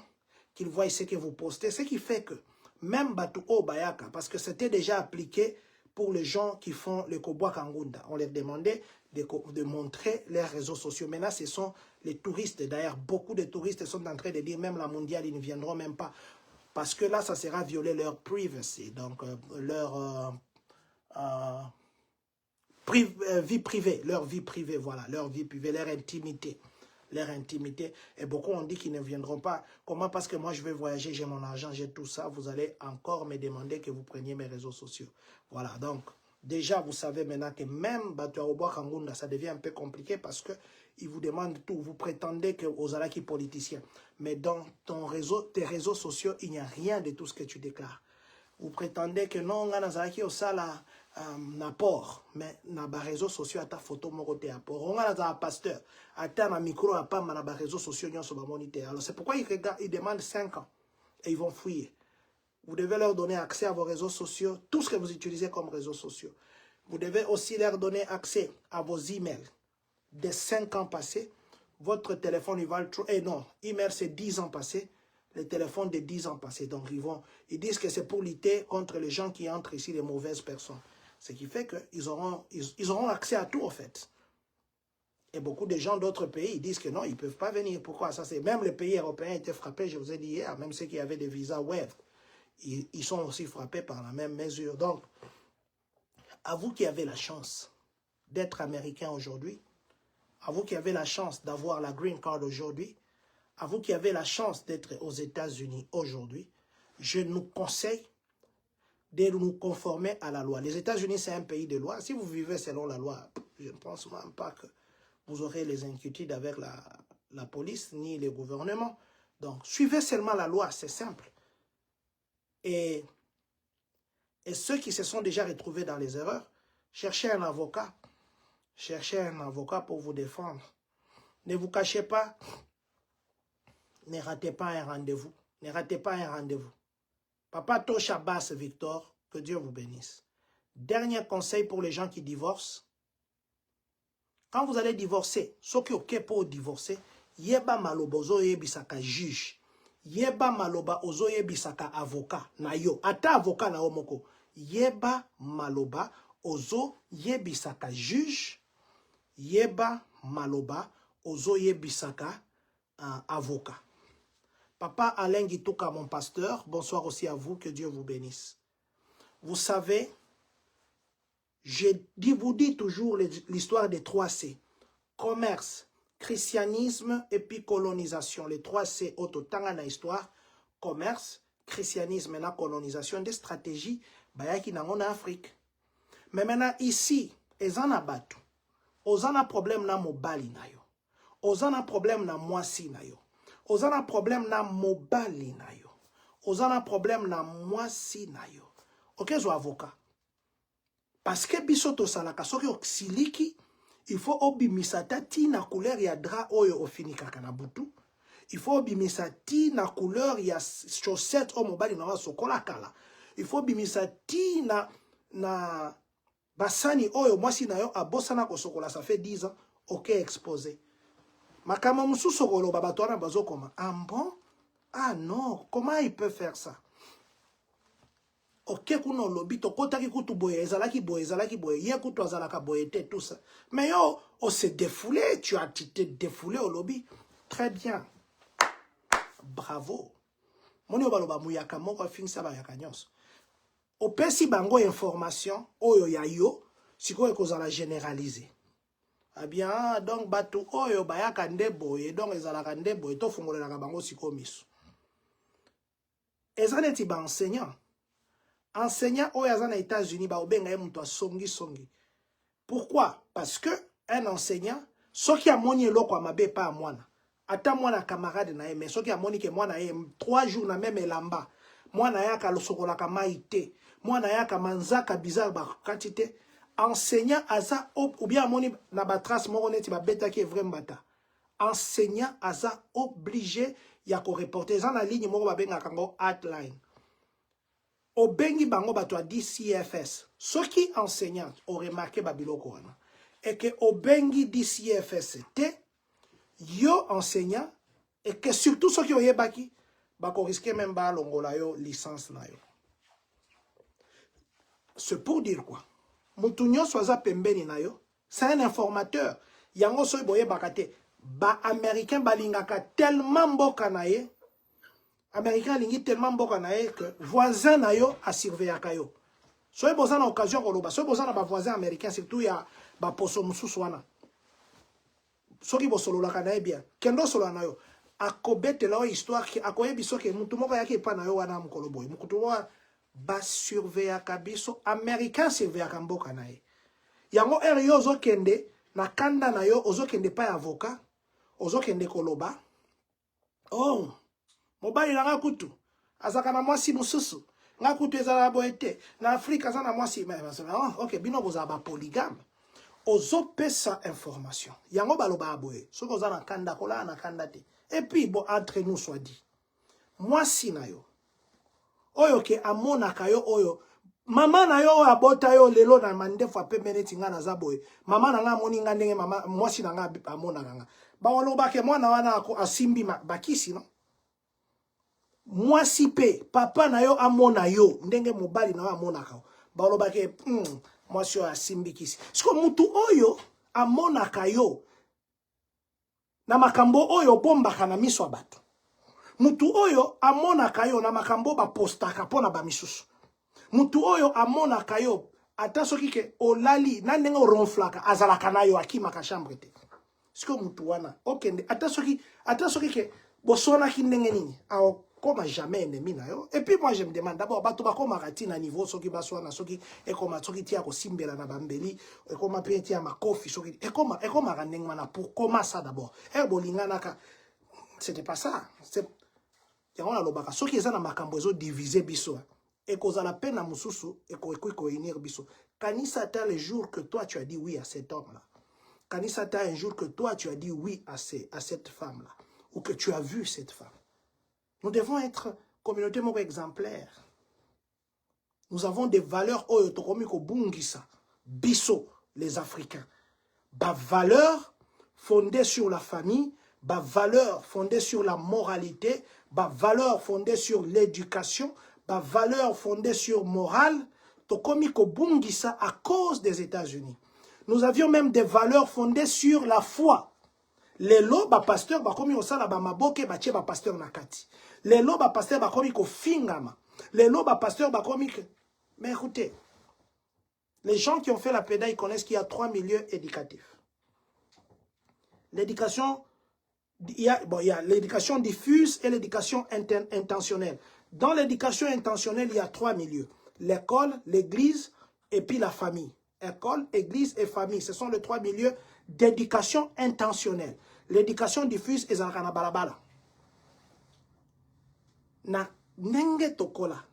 qu'ils voient ce que vous postez. Ce qui fait que, même Batu Bayaka, parce que c'était déjà appliqué pour les gens qui font le Koboa Kangunda, on leur demandait de montrer leurs réseaux sociaux. Maintenant, ce sont les touristes. D'ailleurs, beaucoup de touristes sont en train de dire, même la mondiale, ils ne viendront même pas. Parce que là, ça sera violer leur privacy, donc leur vie privée, voilà, leur vie privée, leur intimité. Et beaucoup ont dit qu'ils ne viendront pas. Comment? Parce que moi, je vais voyager, j'ai mon argent, j'ai tout ça. Vous allez encore me demander que vous preniez mes réseaux sociaux. Voilà, donc, déjà, vous savez maintenant que même Batuaoboa Kangunda, ça devient un peu compliqué parce qu'ils vous demandent tout. Vous prétendez que aux alaki politiciens. Mais dans tes réseaux sociaux, il n'y a rien de tout ce que tu déclares. Vous prétendez que non, on a nazalaki au sala n'apport, mais dans les réseaux sociaux, à ta photo, mon côté apport. On a un pasteur, à ta micro, à pas dans les réseaux sociaux, alors c'est pourquoi ils demandent 5 ans et ils vont fouiller. Vous devez leur donner accès à vos réseaux sociaux, tout ce que vous utilisez comme réseaux sociaux. Vous devez aussi leur donner accès à vos emails des 5 ans passés. Votre téléphone, il va le trouver. Et non, email, c'est 10 ans passés. Les téléphones de 10 ans passés. Donc, ils disent que c'est pour lutter contre les gens qui entrent ici, les mauvaises personnes. Ce qui fait qu'ils auront accès à tout, en fait. Et beaucoup de gens d'autres pays disent que non, ils ne peuvent pas venir. Pourquoi? Ça, c'est même les pays européens étaient frappés, je vous ai dit hier, même ceux qui avaient des visas web. Ils sont aussi frappés par la même mesure. Donc, à vous qui avez la chance d'être américain aujourd'hui, à vous qui avez la chance d'avoir la green card aujourd'hui, à vous qui avez la chance d'être aux États-Unis aujourd'hui, je nous conseille de nous conformer à la loi. Les États-Unis, c'est un pays de loi. Si vous vivez selon la loi, je ne pense même pas que vous aurez les inquiétudes avec la police ni le gouvernement. Donc, suivez seulement la loi, c'est simple. Et ceux qui se sont déjà retrouvés dans les erreurs, cherchez un avocat. Cherchez un avocat pour vous défendre. Ne vous cachez pas. Ne ratez pas un rendez-vous. Ne ratez pas un rendez-vous. Papa Tosha Bass Victor, que Dieu vous bénisse. Dernier conseil pour les gens qui divorcent. Quand vous allez divorcer, ceux qui sont pour divorcer, yeba maloba ozo yebisaka juge. Yeba maloba ozo yebisaka avocat na yo. Ata avocat na omoko. Yeba maloba ozo yebisaka juge. Yeba maloba ozo yebisaka avocat. Papa Alain Gitouka, mon pasteur, bonsoir aussi à vous, que Dieu vous bénisse. Vous savez, vous dis toujours l'histoire des 3 C. Commerce, christianisme et puis colonisation. Les 3 C, autant dans l'histoire, commerce, christianisme et la colonisation, des stratégies, qui sont en Afrique. Mais maintenant, ici, ils en ont battu. Ils ont un problème dans mobali na yo. Ils ont un problème dans moisi na yo. Ils ont un problème dans mobali na yo. Ils ont un problème dans moisi na yo. Ok, je suis avocat. Parce que bisoto salaka soki oksiliki, il faut obimisata ti na couleur ya dra oyo ofinika kana butu. Il faut obimisa ti na couleur ya chaussette o mobali na wa sokola kala. Il faut obimisa ti na basani oyo mwasi na yo abosana ko sokola, ça fait 10 ans, ok exposé. Makama mususu kolo babato wana bazo koma. Ah bon? Ah non, comment il peut faire ça? Ok, kuno lobi to kota ki kutu boye, ezalaki boye, ye kutu azalaka boye te, tout ça. Mais yo, on s'est défoulé, tu t'es défoulé au lobby. Très bien. Bravo. Moni obaloba muyaka moko finisa ba yaka nyonso. Opesi bango information, oyo ya yo, siko ekozala généraliser. Ah bien, donc batu oyo bayaka nde boye, donc ezalaka nde boye, to fungolelaka bango siko miso. Ezaneti ba enseignant. Enseignant aux États-Unis, songi. Pourquoi? Parce que un enseignant, ce qui a moni loko amabe pas à moi. Attends moi na camarade na mais ce qui a moni que moi na 3 jours na même elamba. Moi na ya ka losokola ka maite. Moi na ya ka manzaka bizarre ba quantité. Enseignant aza ou bien moni na ba trace moko neti ba beta qui est vraiment bata. Enseignant aza obligé ya ko reporter ça na ligne moko ba benga kango outline. Au bengi bango bato a DCFS. Ceux qui enseignant ont remarqué babiloko wana. Et que au bengi DCFS te yo enseignant et que surtout ceux qui ont yebaki bako risquer même ba longola yo licence na yo. C'est pour dire quoi? Mutunyo soza pembeni na yo, c'est un informateur. Yango soy boye bakate ba américain balingaka tellement mboka na ye. Américain lingi tellement mboka na ye que voisin na yo a surveillé kayo. Soy boza na occasion koloba, soy boza na ba voisin américain surtout ya ba poso mususu wana. Soki bo solo la kana bien. Kendo solo na yo. Akobete la histoire ki akoyebi soki mutu moko yaki pa na yo wana mukolo boy. Mukutu wa ba surveiller kabiso américain surveiller ka mboka na ye. Yango yo zo kende na kanda na yo ozo kende pa avocat, ozo kende koloba. Oh, mobali na nga kutu azaka na mwasi mususu nga kutu ezala boete na Afrika za na mwasi ok bino boza ba polygame ozo pesa information yango baloba aboye soko za na kanda kola na kanda te et puis bon entre nous soit dit mwasi na yo oyo ke amona kayo oyo mama na yo abota yo lelo na mandefu apemene tinga na za boye mama na nga moni nga ndenge mama mwasi na nga amona nga ba waloba ke mwana wana ako asimbi bakisi no. Moi si pe papa na yo amona yo ndenge mobali na yo amona ka baloba ke moi si yo asimbikisi siko mutu oyo amona ka yo na makambo oyo bombaka na miso bato mutu oyo amona ka yo na makambo ba postaka pona ba misusu mutu oyo amona ka yo ata soki ke olali na ndenge ronflaka azalaka na yo akima ka chambre te siko mutu wana okende ata soki ke bosona ki ndenge nini comme jamais ennemi na yo. Et puis moi je me demande d'abord bato ba koma kati na niveau soki baswana soki e koma soki tia ko simbela na bambeli e koma pe tia makofi soki e koma randeng mana pour comment ça d'abord e bolingana ka c'était pas ça c'est yango na lobaka soki eza na makambo ezo diviser biso e kozala pe na mususu e ko unir biso kanisa ta le jour que toi tu as dit oui à cet homme là kanisa ta un jour que toi tu as dit oui à cette femme là ou que tu as vu cette femme. Nous devons être communauté moko exemplaire. Nous avons des valeurs oyotokomiko bungisa biso les Africains. Ba valeurs fondées sur la famille, ba valeurs fondées sur la moralité, ba valeurs fondées sur l'éducation, ba valeurs fondées sur morale, tokomiko bungisa à cause des États-Unis. Nous avions même des valeurs fondées sur la foi. Lelo ba pasteur ba komi osala ba maboke ba tie ba pasteur nakati. Lelo ba pasteur ba komi ko fingama. Lelo ba pasteur ba komi que... Mais écoutez, les gens qui ont fait la PEDA, ils connaissent qu'il y a 3 milieux éducatifs. L'éducation, il y a l'éducation diffuse et l'éducation intentionnelle. Dans l'éducation intentionnelle, il y a 3 milieux. L'école, l'église et puis la famille. École, église et famille. Ce sont les 3 milieux d'éducation intentionnelle. L'éducation diffuse est en balabala. Na nenge tokola.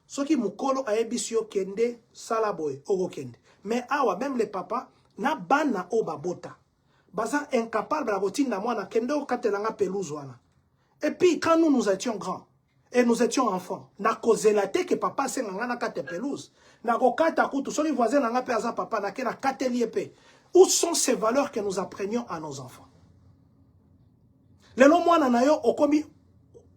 Soki mukolo aebisio kende salaboy ogo kende. Mais awa même les papas na bana o babota. Baza incapable d'abotina mwana kende o katelanga pelouse wana. Et puis quand nous étions grands et nous étions enfants, na kozelate que papa senga na kate pelouse. Na kokata kutu soki voisin nga pe aza papa na ke na kateliepe. Où sont ces valeurs que nous apprenions à nos enfants? Lelo mwana na yo okomi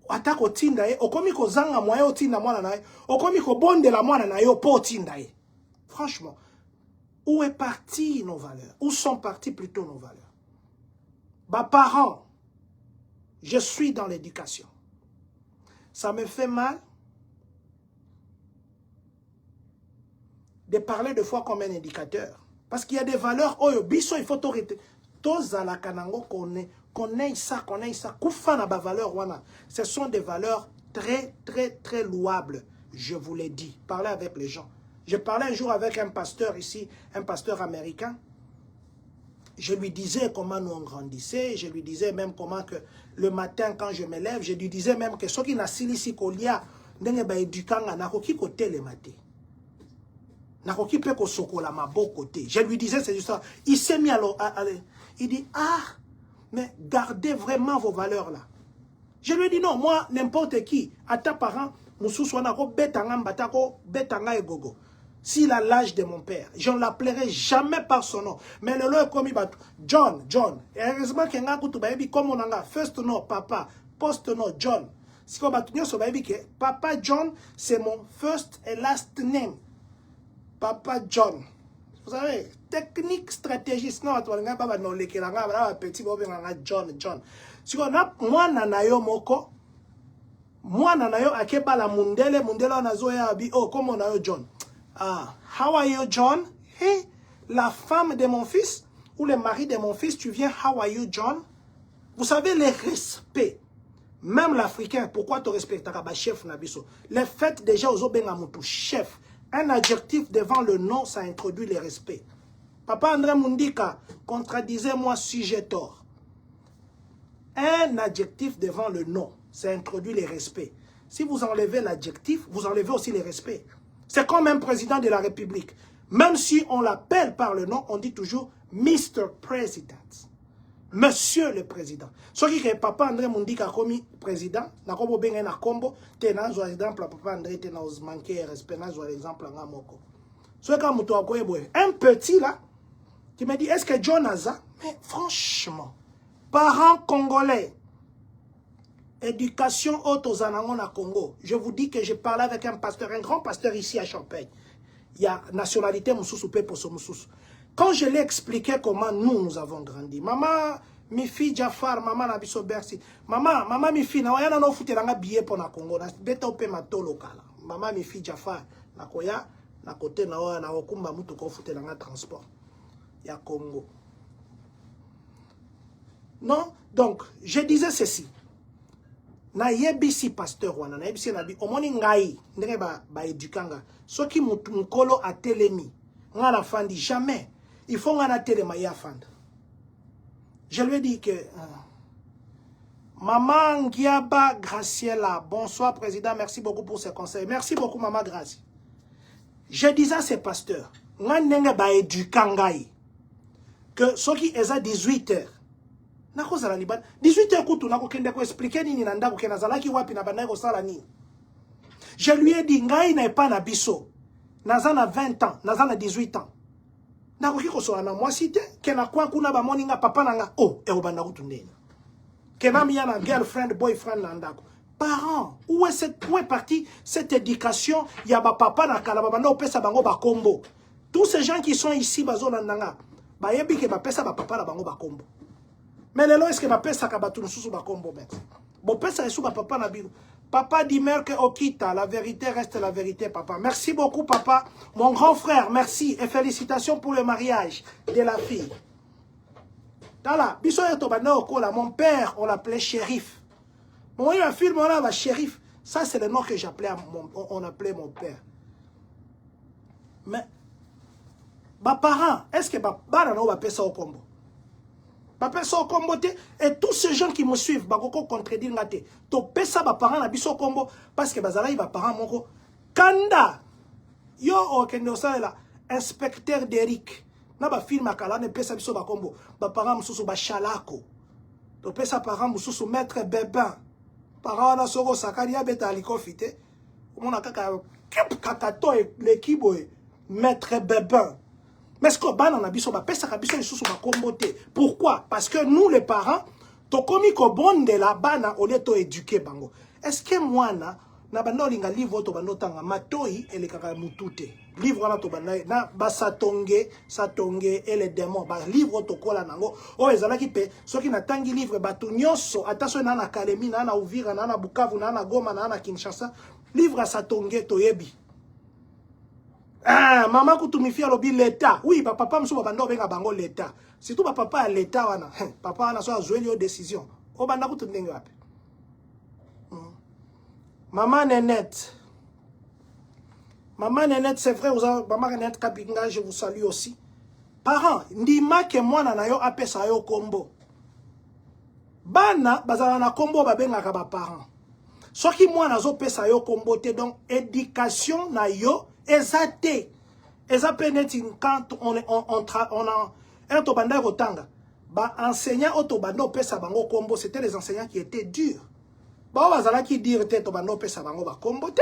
atako tinda ye, okomi ko zanga moyo tinda mwana na ye, okomi ko bonde la mwana na yo po tinda ye. Franchement, où est parti nos valeurs? Où sont partis plutôt nos valeurs? Bah parents, je suis dans l'éducation. Ça me fait mal de parler de foi comme un éducateur. Parce qu'il y a des valeurs, oh, biso, il faut t'arrêter. Toza la kanango connaît ça, koufana ba valeur wana. Ce sont des valeurs très, très, très louables. Je vous l'ai dit. Parlez avec les gens. Je parlais un jour avec un pasteur ici, un pasteur américain. Je lui disais comment nous on grandissait. Je lui disais même comment que le matin quand je me lève, je lui disais même que ce qui n'a silisi kolia, n'enge ba éducanga na koki kote le matin. Nakoki pe ko sokola ma beau côté. Je lui disais c'est juste ça. Il s'est mis à il dit ah mais gardez vraiment vos valeurs là. Je lui ai dit non, moi n'importe qui à ta parent mususwana ko betanga mbatako betanga egogo. S'il a l'âge de mon père, je ne l'appellerai jamais par son nom. Mais le lot comme il bat John. Et heureusement qu'il y a un coup baby comme on a first no papa, post no John. Si on bat so baby que papa John c'est mon first et last name. Papa John. Vous savez, technique, stratégie, sinon, on ne va pas petit John. Si on a moi nanayo moko, moi nanayo akeba la mundele nazoya abi oh comme on a John. Ah, how are you John? Hey, la femme de mon fils ou le mari de mon fils, tu viens how are you John? Vous savez les respects. Même l'Africain, pourquoi tu respectes ta chef nabiso? Les fêtes déjà aux obengamutu chef. Un adjectif devant le nom, ça introduit le respect. Papa André Mundika, contradisez-moi si j'ai tort. Un adjectif devant le nom, ça introduit le respect. Si vous enlevez l'adjectif, vous enlevez aussi le respect. C'est comme un président de la République. Même si on l'appelle par le nom, on dit toujours Mr. President. Monsieur le Président. Ce qui est Papa André Mundika comme président, na kobo benga na kombo, te na zo exemple Papa André te na os manquer respect na zo exemple nga moko. Ce que muto akoyeboye, un petit là qui me dit est-ce que John Aza? Mais franchement, parents congolais, éducation haute aux anangon à Congo. Je vous dis que je parlais avec un pasteur, un grand pasteur ici à Champagne. Il y a nationalité Moussous pe pour Moussous. Quand je l'ai expliqué comment nous avons grandi, maman, mi fille Jafar, maman Nabiso Bercy, maman, mi fille, na wayana no fute langa billet pour na Congo, na beta ope mato local. Maman, mi fille Jafar, na koya, na côté na wa na okumba mutu ko fute langa transport. Ya Congo. Non, donc, je disais ceci. Na yebisi pasteur wana, na yebisi na bi, omoni ngai, ndenge ba edukanga, soki mukolo a telemi, nga la fandi, jamais. Il faut nga na telema ya fanda. Je lui ai dit que Maman Ngiaba Graciela, bonsoir président, merci beaucoup pour ces conseils. Merci beaucoup Maman Gracie. Je disais à ces pasteurs, nga ndenge ba edukangai, que soki eza 18h, nako zala liban 18h kutu nako kende ko expliquer nini na ndako kena zalaki wapi na banda ko sala nini. Je lui ai dit ngai na pas na biso. Naza na 20 ans, naza na 18 ans. Nako ki ko so na moi cité kena kwa kuna ba moninga papa nanga oh e obanda kutu ndena. Kena mi yana girlfriend boyfriend na ndako. Parents, où est partie cette éducation ya ba papa na kala banda opesa bango ba kombo. Tous ces gens qui sont ici bazo na ndanga ba yebi ke ba pesa ba papa na bango ba kombo. Mais lelo est-ce que ma pesa kabatu nususu ba kombo met. Bon pesa esu ba papa na bino. Papa dit mère que okita, la vérité reste la vérité papa. Merci beaucoup papa, mon grand frère, merci et félicitations pour le mariage de la fille. Tala, biso yeto bana okola, mon père on l'appelait shérif. Mon il a film on a shérif. Ça c'est le nom que j'appelais on appelait mon père. Mais ba parents, est-ce que ba bana no ba pesa au combo? Et tous ces gens qui me suivent, bakoko contredire ngate. To pesa ba parents na biso kombo parce que bazala ba parents moko kanda. Yo okende osala inspecteur d'Eric. Na ba film akala ne pesa biso ba kombo. Ba parents mususu ba chalako. To pesa parents mususu maître Bébin. Parents na soko sakari abeta alikofite. Omona kaka kakato l'équipe maître Bébin. Mais ce qu'on a biso ba pesa ka biso lisusu ba kombote. Pourquoi? Parce que nous les parents to komi ko bonde la bana au lieu to éduquer bango. Est-ce que moi na bando linga livre to bando tanga matoi ele kaka mutute. Livre na to banda na ba satonge et les démons ba livre to kola nango. O ezala ki pe soki na tangi livre batu nyonso ata so na Kalemi na Uvira na Bukavu na Goma na Kinshasa livre satonge to yebi. Ah, maman kutumifia lobi l'État. Oui, papa msou bando benga bango l'État. Surtout papa à l'État wana. Papa wana so azweli yo décision. O banda kutundenga wapi. Maman Nénette. Maman Nénette, c'est vrai, maman Nénette Kabinga, je vous salue aussi. Parents, ndima ke mwana na yo apesa yo kombo. Bana bazala na kombo babenga ka ba parents. Soki mwana zo pesa yo kombo te donc éducation na yo exacté. Exacté quand on a un tobanda rotanga. Ba enseignant otobanda pesa bango kombo, c'était les enseignants qui étaient durs. Ba bazala qui dire te tobanda pesa bango ba kombo te.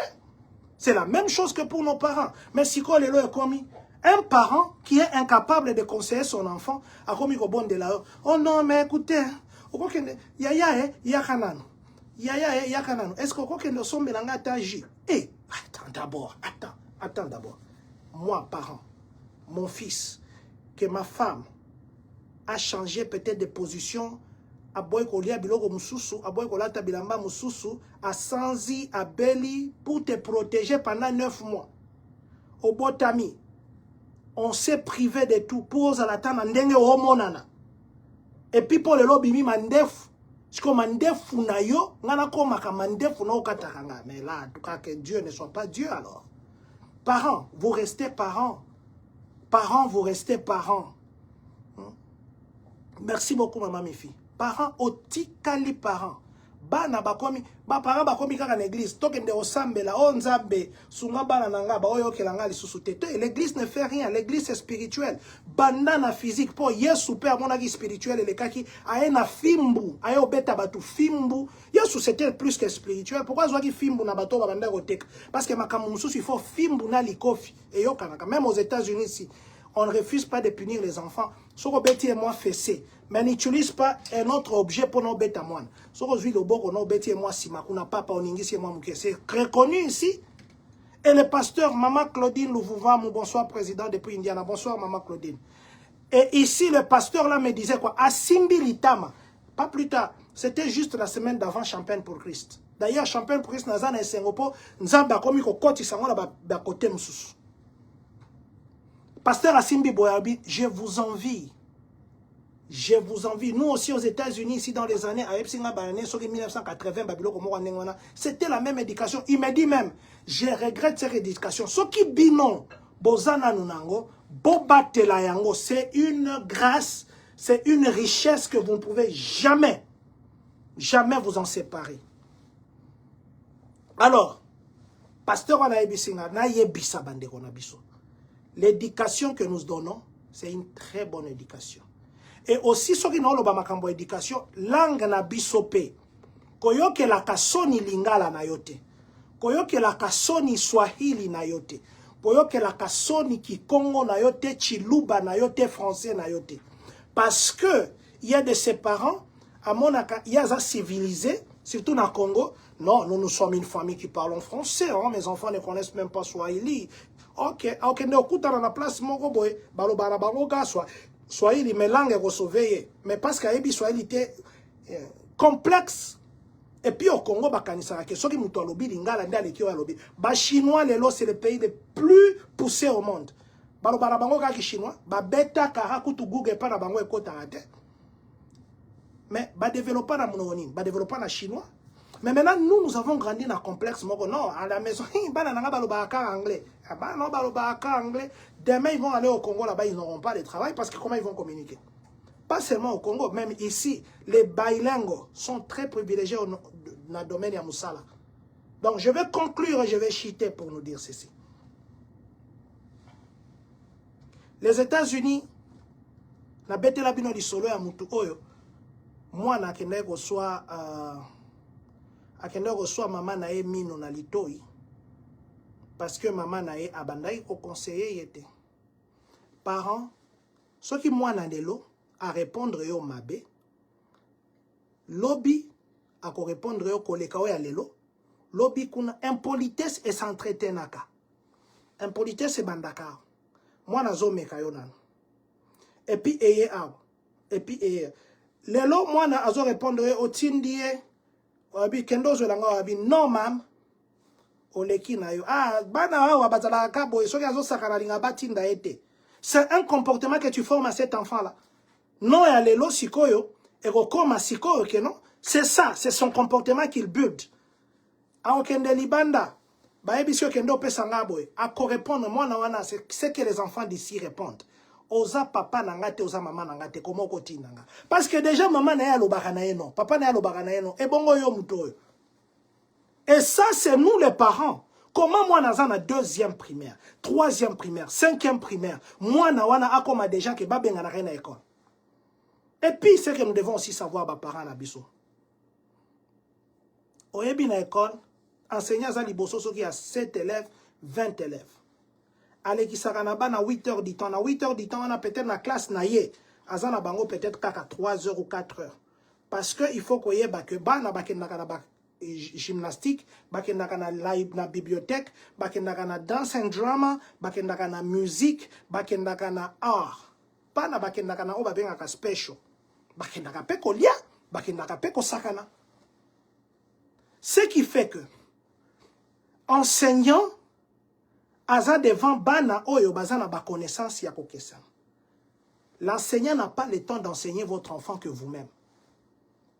C'est la même chose que pour nos parents. Mais si ko lelo est commis un parent qui est incapable de conseiller son enfant a commis au bon de la. Oh non mais écoutez, yaya yakanano. Yaya yakanano. Est-ce que kokende sombe langa taji? Eh, attends d'abord. Moi, parent, mon fils, que ma femme a changé peut-être de position, à boykolia biloko mususu, à boykolata bilamba mususu, à sanzi, à beli, pour te protéger pendant 9 mois. Au botami, on s'est privé de tout pour la tana ndenge homonana. Et puis pour le lobby mi mandefu, parce que mandefu na yo, ngana koma ka mandefu na okatakanga. Mais là, en tout cas que Dieu ne soit pas Dieu alors. Parents, vous restez parents. Parents, vous restez parents. Merci beaucoup, maman, mes filles. Parents, otikali parents. Bana bakomi, ba parents bakomi kaka na église. Tokende osambe la onzambe, sunga bana nanga ba oyo kelanga li susutete. L'église ne fait rien, l'église est spirituelle. Banana physique pour Yesu père monaki spirituel le kaki aena fimbu, ayo beta batu fimbu. Yesu c'était plus que spirituel. Pourquoi zwaki fimbu na bato ba banda rotek? Parce que makamu mususu il faut fimbu na likofi. Et yo kanaka même aux États-Unis ici. On ne refuse pas de punir les enfants. Soko beti et moi fessé. Mais n'utilise pas un autre objet pour nos bêtes à moi. Soko zui le boko no beti et moi sima. Kuna papa oningisi et moi mouké. C'est très connu ici. Et le pasteur Maman Claudine Louvouva, mon bonsoir président depuis Indiana. Bonsoir Maman Claudine. Et ici le pasteur là me disait quoi? Asimbi Litama. Pas plus tard. C'était juste la semaine d'avant Champagne pour Christ. D'ailleurs Champagne pour Christ nazana et Sengopo. Nzamba komi ko koti sangona ba kote msusu. Pasteur Asimbi Boyabi, je vous envie. Je vous envie. Nous aussi aux États-Unis, ici dans les années, à 1980, c'était la même éducation. Il m'a dit même, je regrette cette éducation. Ce qui binon, Bozana Nunango, Bobatela Yango, c'est une grâce, c'est une richesse que vous ne pouvez jamais vous en séparer. Alors, pasteur Anaïbisinga, Naïebisa Bandeko Nabiso. L'éducation que nous donnons, c'est une très bonne éducation. Et aussi, ce qui nous avons éducation, langue na bisope. Koyoke la kasoni lingala na yote. Koyoke la kasoni swahili na yote. Koyoke la kasoni kikongo na yote, chiluba na yote, français na yote. Parce que, il y a de ses parents, à Monaka, il y a ça civilisé, surtout dans le Congo. Non, nous sommes une famille qui parle français. Hein? Mes enfants ne connaissent même pas swahili. Ok, ok, ne okuta na place moko boy, balo bana bango gaswa. Swahili, mais langue est sauvé. Mais parce que Swahili était complexe. Et puis au Congo, bakanisaka que soki muto alobi lingala ndale ki alobi. Ba chinois lelo c'est le pays le plus poussé au monde. Balo bana bango kaki chinois, ba beta kara kutu Google pa na bango ekota ate. Mais ba développer na mononine, ba développer na chinois. Mais maintenant nous avons grandi dans complexe moko non, à la maison, bana nanga balo ba anglais. Ba non balo ba anglais. Demain ils vont aller au Congo là-bas, ils n'auront pas de travail parce que comment ils vont communiquer? Pas seulement au Congo, même ici, les bilingues sont très privilégiés dans le domaine de Moussala. Donc, je vais conclure et je vais chiter pour nous dire ceci. Les États-Unis, na bete la bino di solo ya mutu oyo, moi na kende ko soit maman na e mino na litoi, parce que maman na e abandai ko conseiller yete. Parents, ceux qui moi na delo, à répondre au mabe, lobby à répondre au koleka ya lelo, lobby kuna impolitesse et s'entretenaka. Impolitesse et bandaka. Moi na zo meka yo nano. Et puis eye aw. Et puis eye. Lelo moi na azo répondre au tindie, wabi kendo zo langa wabi non mam. Oleki na yo. Ah bana awa bazala kabo soki azo sakana linga batinda ete. C'est un comportement que tu formes à cet enfant là. Non, et alelo sikoyo, et rekoma sikoyo que non, c'est ça, c'est son comportement qu'il build. A okende libanda, ba ebisio kendo pesanga boy, a correspondre moi na wana, c'est ce que les enfants d'ici répondent. Oza papa nangate, oza maman nangate, comment koti nanga. Parce que déjà maman na ya lobaka na ye non, papa na ya lobaka na ye non, et bongo yo muto. Et ça c'est nous les parents. Comment moi naza na deuxième primaire, troisième primaire, cinquième primaire, moi na wana akoma déjà que babenga na reine école. Et puis, c'est que nous devons aussi savoir, les parents na biso. Au début de l'école, enseignant à Liboso, qui a 7 élèves, 20 élèves. Allez, qui s'arrête à 8 heures du temps. À 8 heures du temps, on a peut-être la classe naïe. Azan a bango peut-être qu'à 3 heures ou 4 heures. Parce qu'il faut qu'il y ait na gymnastique, na bibliothèque, na dance and drama, na musique, na art. Pas na na special. Ce qui fait que enseignant aza devant bana oyo bazana ba connaissance ya kokesa. L'enseignant n'a pas le temps d'enseigner votre enfant que vous-même.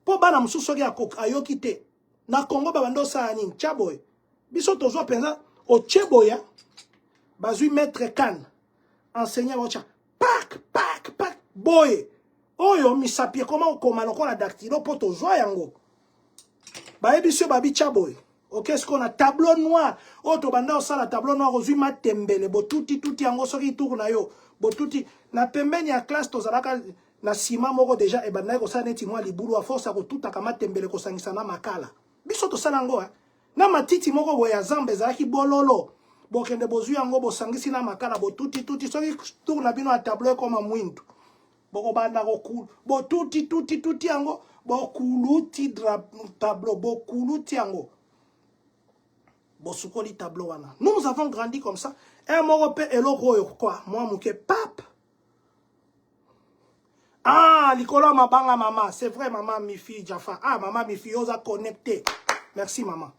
Po bana mususoki ayokite na Congo babando sa nini chaboy. Biso tozo penza o cheboya bazui maître kan enseignant wacha pak boy. Oyo misapie comment okoma lokola dactylo po tozo yango. Ba ebisio babi chaboy. Ok, ce qu'on a tableau noir. Oh, to banda o sala tableau noir ozui matembele bo tuti yango soki tour na yo. Bo tuti na pembeni ya classe to zalaka na sima moko déjà e banda ko sa neti mwa libulu a force ko tuta kama tembele ko sangisa na makala. Biso to sala ngo na matiti moko boya zambe zalaki bololo. Bo kende bozui yango bo sangisi na makala bo tuti soki tour na bino a tableau comme mwindu. Bo banda ko cool. Bo tuti yango bo kuluti tableau bo kuluti yango. Bosukoli tableau wana. Nous avons grandi comme ça. Un moro pe eloko quoi? Moi mouke pape. Ah, Nicolas mabanga maman. C'est vrai maman mi fille Jaffa. Ah maman mi fille osa connecté. Merci maman.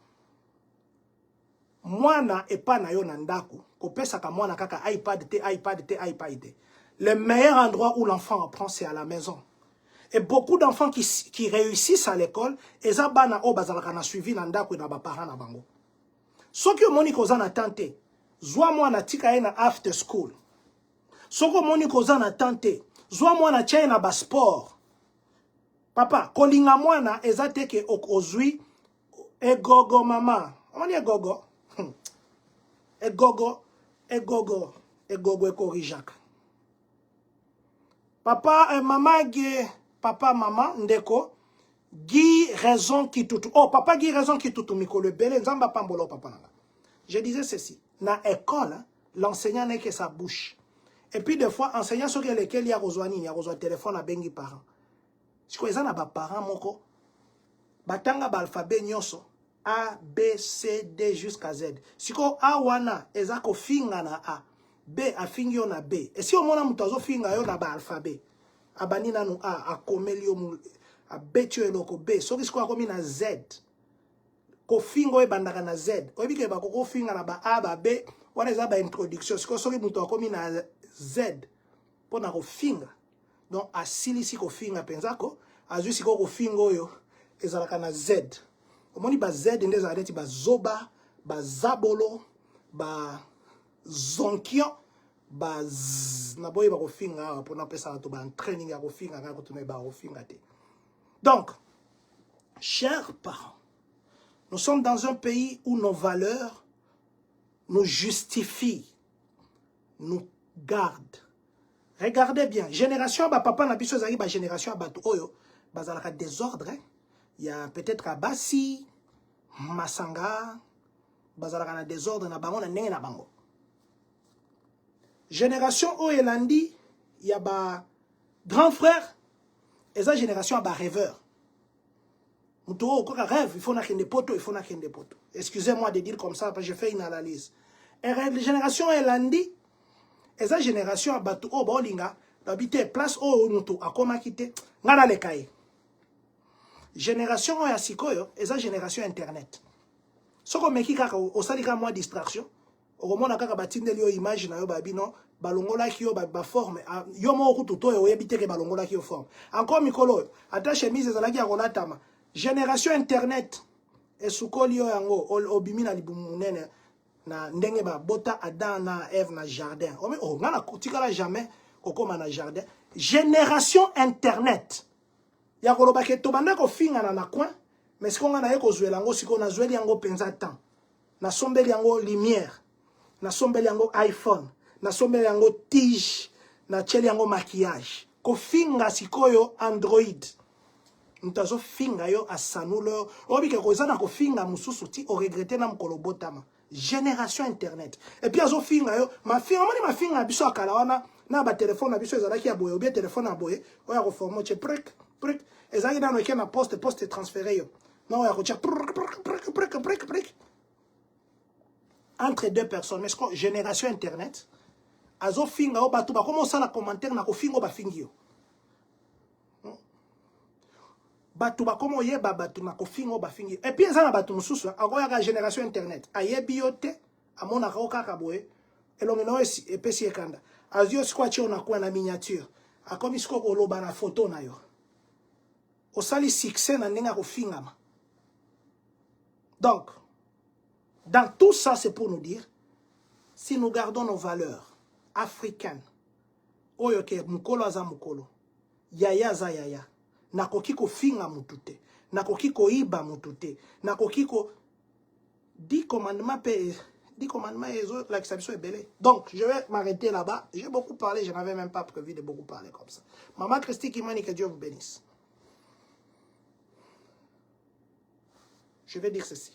Mwana epa na yo nandaku. Kopesa ka mwana kaka iPad te. Le meilleur endroit où l'enfant apprend c'est à la maison. Et beaucoup d'enfants qui réussissent à l'école, eza bana o bazalaka na suivi nandaku na ba parents na bango. Soki omoni koza na tante, zwa mwana tika ye na after school. Soki omoni koza na tante, zwa mwana tia ye na ba sport. Papa, kolinga mwana eza teke ozwi egogo mama. Omoni egogo? Egogo ekorijaka. Papa, mama, ndeko, Guy raison qui tout. Oh, papa Guy raison qui tout mikolo belé nzamba pambolo papa nanga. Je disais ceci, na école, l'enseignant n'est que sa bouche. Et puis des fois enseignant sur lesquels il y a besoin téléphone à bengi parents. Si quoi ça na ba parents moko batanga ba alphabet nyonso A B C D jusqu'à Z. Si quoi A wana ezako finga na A. B afingi yo na B. Et si au mona mutazo finga yo na ba alphabet. Abani nanu A, akomeli yo mu, abeti yo eloko B. Soki siko akomi na Z. Ko fingo e bandaka na Z. Oyebi ke ba koko finga na ba A, ba B. Wana eza ba introduction. Siko soki mutu akomi na Z. Pona ko finga. Donc asilisi ko finga penzako. Azwi siko ko fingo yo. Ezalaka na Z. Omoni ba Z ndeza aleti ba zoba, ba zabolo, ba zonkion, ba z. Na boye ba ko finga. Pona pesa to ba training ya ko finga. Kako tune ba ko finga te. Donc, chers parents, nous sommes dans un pays où nos valeurs nous justifient, nous gardent. Regardez bien, génération ba papa na biso zaki ba génération ba oyo bazalaka désordre. Il y a peut-être à Bassi, Masanga, bazalaka na désordre na bango na ndenge na bango. Génération oyelandi, il y a ba grand frère et sa génération ba rêveur. Muto ko rêve, il faut na kende poto, il faut na kende poto. Excusez-moi de dire comme ça parce que je fais une analyse. Et la génération oyelandi eza génération abatu o bolinga d'habiter place o mutu akoma kite ngana le kai. Génération oya sikoyo eza génération internet. Soko meki kaka osalika moi distraction. Okomona kaka batindeli yo image na yo babino balongola ki yo ba forme yo mo okutu to yo yebite ke balongola ki yo forme. Encore mikolo ata chemise ezalaki ya kolatama. Génération internet esukoli yo yango obimi na libumunene. Na ndenge ba bota Adam na Eve na jardin. Oh ngana kutikala jamais kokoma na jardin. Génération internet. Ya koloba ke tobanda ko finga na coin, mais siko ngana ye ko zwela ngo siko na zweli yango penza temps. Na sombeli yango lumière. Na sombeli yango iPhone. Na sombeli yango tige. Na cheli yango maquillage. Ko finga sikoyo Android. Ntazo finga yo asanulo. Obike ko zana ko finga mususu ti o regretter na mkolo botama. Génération internet. Et puis azo finga yo, ma finga biso akala wana na ba téléphone biso ezalaki ya boye, ou bien téléphone à boye, oya ko formo che prek prek, ezaki na no na poste transféré yo. Na oya ko cha prek. Entre deux personnes, mais ce que génération internet azo finga yo batu ba comment ça la commentaire na ko fingo ba fingi yo. Batu ba komo yeba batu na kofingo ba fingi et puis ezana batu mususu akoya ka génération internet ayebi yote amona ka okaka boye elongi no esi epesi ekanda azio sikwa chi ona kwa na miniature akomi siko koloba na photo na yo osali succès na ndenga kofingama. Donc dans tout ça c'est pour nous dire si nous gardons nos valeurs africaines oyo ke mukolo aza mukolo yaya za yaya nakoki ko finga mutute, nakoki ko iba mutute, nakoki ko 10 commandements like ça est belé. Donc je vais m'arrêter là-bas. J'ai beaucoup parlé, je n'avais même pas prévu de beaucoup parler comme ça. Maman Christy Kimani, que Dieu vous bénisse. Je vais dire ceci.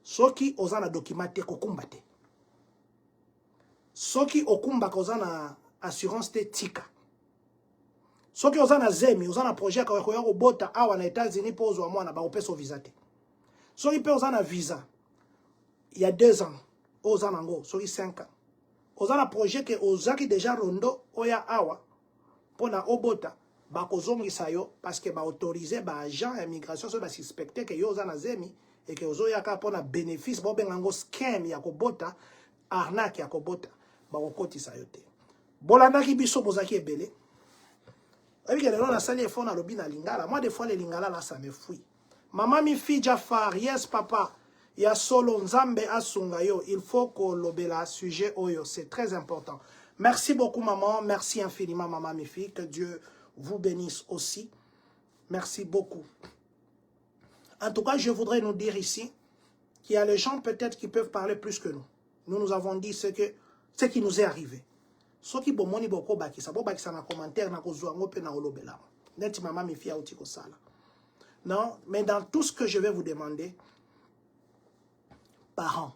Soki ozana documenté kokumbate. Soki okumba kozana assurance te tika. Soki ozana zemi, ozana projet kwa ko bota awa na États-Unis pour ozwa mwana ba opeso visa te. Soki pe ozana visa il y a 2 ans, ozana ngo, soki 5 ans. Ozana projet que ozaki déjà rondo oya awa pona obota ba kozongisa yo parce que ba autoriser ba agent immigration so ba suspecter que yo ozana zemi et que ozoya ka pona bénéfice bo bengango scam ya kobota arnaque ya kobota ba okotisa yo te. Bolandaki biso bozaki ebele. Moi, des fois, les lingala, là, ça me fouille. Maman, mi fille Jafar, yes, papa. Il y a solo nzambe asungayo. Il faut qu'on l'obéla sujet oyo. C'est très important. Merci beaucoup, maman. Merci infiniment, maman, mi fille. Que Dieu vous bénisse aussi. Merci beaucoup. En tout cas, je voudrais nous dire ici qu'il y a les gens peut-être qui peuvent parler plus que nous. Nous avons dit ce qui nous est arrivé. Ce qui bomoni boko bakisa, bo bakisa na commentaire na kozwango pe na olobela. Neti maman mi fia uti ko sala. Non, mais dans tout ce que je vais vous demander, parents,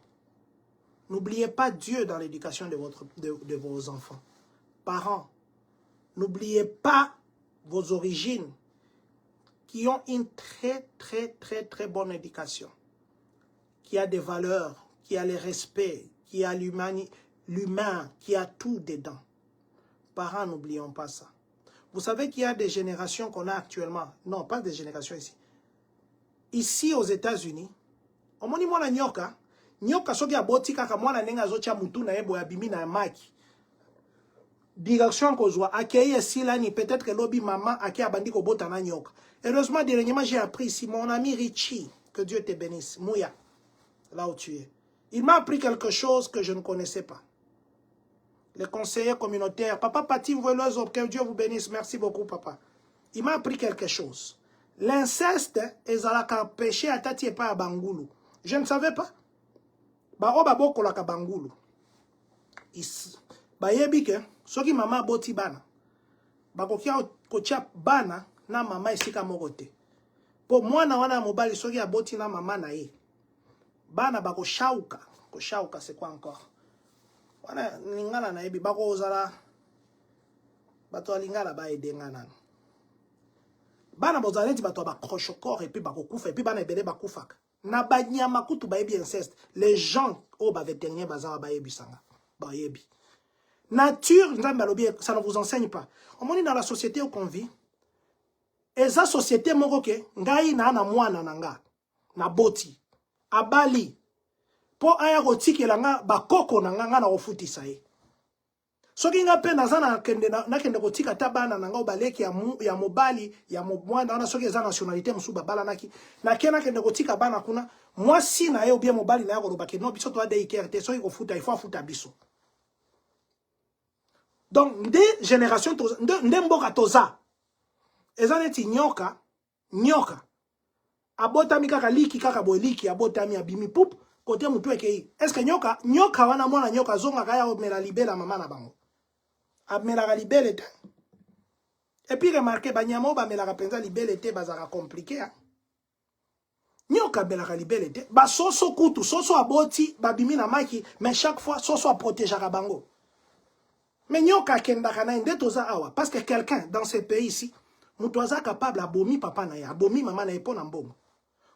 n'oubliez pas Dieu dans l'éducation de vos enfants. Parents, n'oubliez pas vos origines qui ont une très bonne éducation, qui a des valeurs, qui a le respect, qui a l'humanité. l'humain qui a tout dedans. Parents, n'oublions pas ça. Vous savez qu'il y a des générations qu'on a actuellement. Non, pas des générations ici. Ici aux États-Unis, on m'a dit moi la nyoka. Nyoka soki a boti kaka moi la nenga zocha mutu na ebo ya bimi na maki. Direction kozwa akei esilani peut-être que lobby maman akei abandi ko bota na nyoka. Heureusement dernièrement j'ai appris ici mon ami Richie, que Dieu te bénisse, Mouya, là où tu es. Il m'a appris quelque chose que je ne connaissais pas. Les conseillers communautaires, papa Patim Voileuse, que Dieu vous bénisse, merci beaucoup papa. Il m'a appris quelque chose. L'inceste est un péché à tati et pas à Bangoulou. Je ne savais pas. Ba oba boko la ka Bangoulou. Ba yebi ke soki mama boti bana. Ba kokia kocha bana na mama isika mokote. Po mwana wana mobali soki aboti na mama na ye. Bana ba ko shauka. Ko shauka c'est quoi encore? Wana lingala na yebi bako ozala. Bato lingala ba edenga nana. Bana bozalenti bato ba crochokor et puis ba kokufa et puis bana ebele ba kufaka. Na banyama kutu ba yebi inceste. Les gens au ba vétérinaire bazara ba yebi sanga. Ba yebi. Nature, ça ne vous enseigne pas. On est dans la société où on vit. Et sa société moroke, ngai na mwana nanga, na boti, abali, po aya rotiki langa bakoko nanga na ofuti sae. Soki nga pe nazana nakende kotika tabana nanga obaleki ya mobali ya mwana na soki eza nationalité musuba bala naki na kena kende kotika bana kuna mwasi na ye ou bien mobali na yako lobaki no biso to ade ikerte soki kofuta il faut afuta biso. Donc, des générations, des mboka toza. Ezaneti nyoka, nyoka. Abotami kaka liki kaka boeliki, abotami abimi poup, kote mutu ekei. Est-ce que nyoka, nyoka wana mwana nyoka zonga kaya obmela libela mama na bango. Abmela libela te. Et puis remarquez, banyamo ba mela penza libela te bazara compliqué. Hein? Nyoka bela libela te. Ba soso kutu, soso aboti, babimi na maki, mais chaque fois soso a protéger bango. Mais nyoka kendaka na inde toza awa parce que quelqu'un dans ce pays ici mutoza capable abomi papa na ya abomi mama na epona mbongo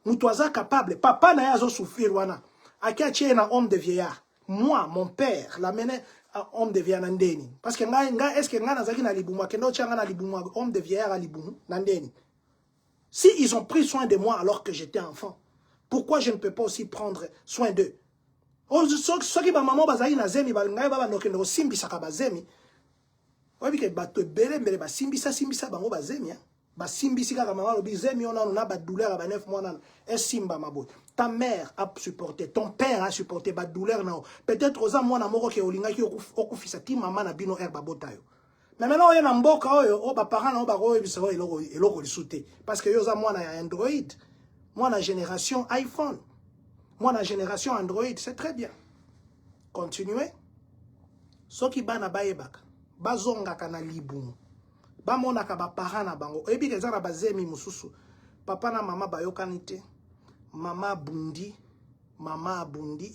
mutoza capable papa na ya zo souffrir wana akiache na homme de vieillard moi mon père l'amener à homme de vieillard ndeni parce que nga est-ce que nga nazaki na libumu akendo changa na libumu homme de vieillard à libumu ndeni si ils ont pris soin de moi alors que j'étais enfant pourquoi je ne peux pas aussi prendre soin d'eux? Soki ba maman bazali na zemi ba ngai baba nokende ko simbisa ka bazemi obi ke bato bele mbele ba simbisa bango bazemi ba simbisi ka maman lobi zemi ona na ba douleur ba 9 mois na simba mabo ta mère a supporté ton père a supporté ba douleur na peut-être oza mwana moko ke olinga ki okufisa ti maman na bino ba botayo mais maintenant oyo na mboka oyo o ba parents na o ba ko ebisa eloko lisute parce que yo za mwana ya Android mwana génération iPhone. Moi, la génération Android, c'est très bien. Continuez. Soki bana baebaka, bazonga kana libumu. Ba monaka ba parents na bango. Ebi kezana bazemi mususu. Papa na mama bayokanite. Mama bundi,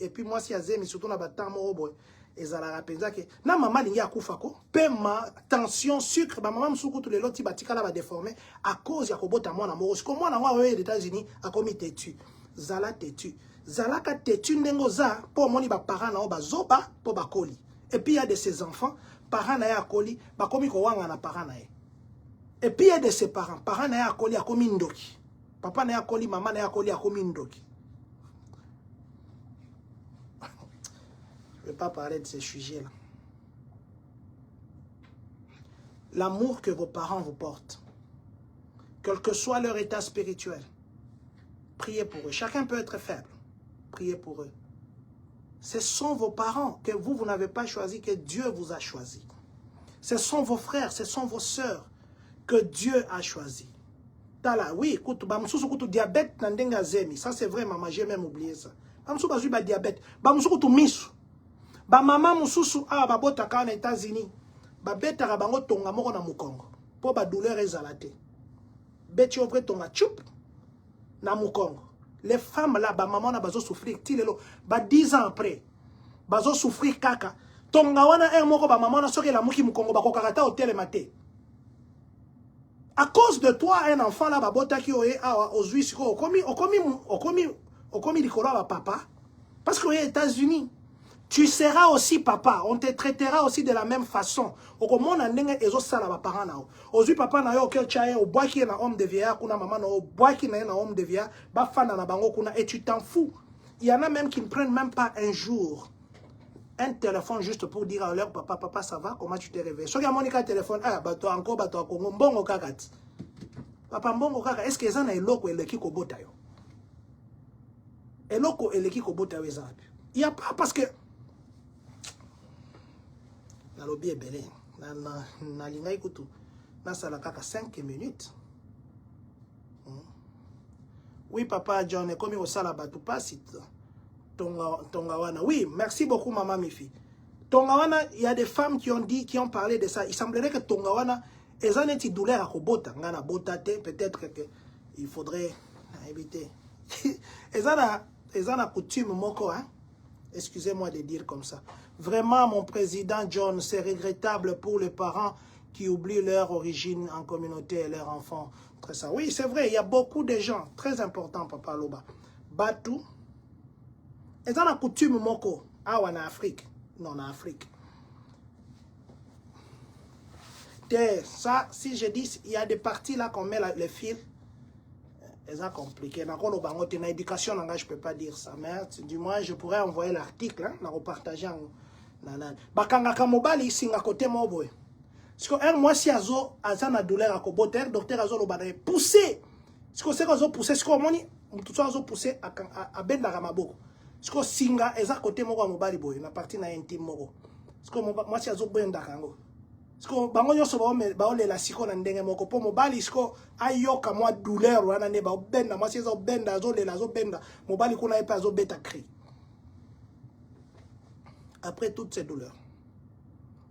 et puis moi si azemi surtout na batamo oboy ezala penza ke na mama lingi akufa ko pe ma tension sucre ba mama musuku tous les loti batika la ba déformer à cause ya kobota mwana moko. Ko mwana wa aux États-Unis a komi tetu. Zala tetu. Zalaka tetu ndengo za po moni ba parents na o bazoba po bakoli. Et puis il y a de ces enfants parents na ya koli ba komi ko wanga na parents na ye. Et puis il y a de ses parents na ya koli akomi ndoki. Papa na ya koli maman na ya koli akomi ndoki. Je ne vais pas parler de ces sujets-là. L'amour que vos parents vous portent, quel que soit leur état spirituel, priez pour eux. Chacun peut être faible. Priez pour eux. Ce sont vos parents que vous n'avez pas choisi, que Dieu vous a choisi. Ce sont vos frères, ce sont vos sœurs que Dieu a choisi. Oui, écoute, diabète, ça c'est vrai, maman, j'ai même oublié ça. Diabète, ba maman mususu a ba botaka na États-Unis ba betaka bango tonga moko na mukongo po ba douleur ezalate beti opre tonga chup na mukongo les femmes là ba maman na bazo souffrir tilelo ba 10 ans après bazo souffrir kaka tonga wana moko ba maman na soki la muki mukongo ba kokakata hotel maté à cause de toi un enfant là ba botaki oye awa ozwi okomi likolo ba papa parce que aux États-Unis Tu seras aussi papa. On te traitera aussi de la même façon. Au comment on a ezo sala ba parents na. Aujourd'hui papa na yo kel chaye au bois qui na homme de vieillard kuna maman na au bois qui na homme de vieillard ba fana na bango kuna et tu t'en fous. Il y en a même qui ne prennent même pas un jour un téléphone juste pour dire à leur papa, papa ça va, comment tu t'es réveillé. Si tu as mon téléphone, ah bato encore bato Congo mbongo kakati. Papa mbongo kaka, est-ce que ça na eloko eleki ko bota yo? Eloko eleki ko bota yo ezali. Il y a pas parce que na lobi ebele na linga ikutu na sala kaka 5 minutes. Oui papa John et comme au sala batu pasi Tongawana. Oui, merci beaucoup maman Mifi. Tongawana, il y a des femmes qui ont dit, qui ont parlé de ça. Il semblerait que Tongawana, elles ont une douleur à Kobota. Peut-être qu'il faudrait éviter. Elles ont la coutume, moko, hein. Excusez-moi de dire comme ça. Vraiment, mon président John, c'est regrettable pour les parents qui oublient leur origine en communauté et leurs enfants. Très ça. Oui, c'est vrai, il y a beaucoup de gens, très importants, Papa Loba. Batou, ils ont la coutume, moko, ah, en Afrique. Non, en Afrique. Ça, si je dis, il y a des parties là qu'on met les fils, elles sont compliquées. Dans l'éducation, je ne peux pas dire ça. Mais du moins, je pourrais envoyer l'article, hein, repartager. Bakangaka mobali singa côté moboy. Parce que un mois si azo azana douleur à kobote, docteur azo lo badaye pousser. Parce que c'est azo pousser, ce qu'on moni, tout ça azo pousser à benda ramaboko. Parce que singa eza côté moko mobali boy, na partie na intime moko. Parce que moi si azo benda kango. Parce que bango nyonso ba olela siko na ndenge moko po mobali siko ayoka mwa douleur wana ne ba benda moi si azo benda azo lela azo benda mobali kuna epa azo beta cri. Après toutes ces douleurs,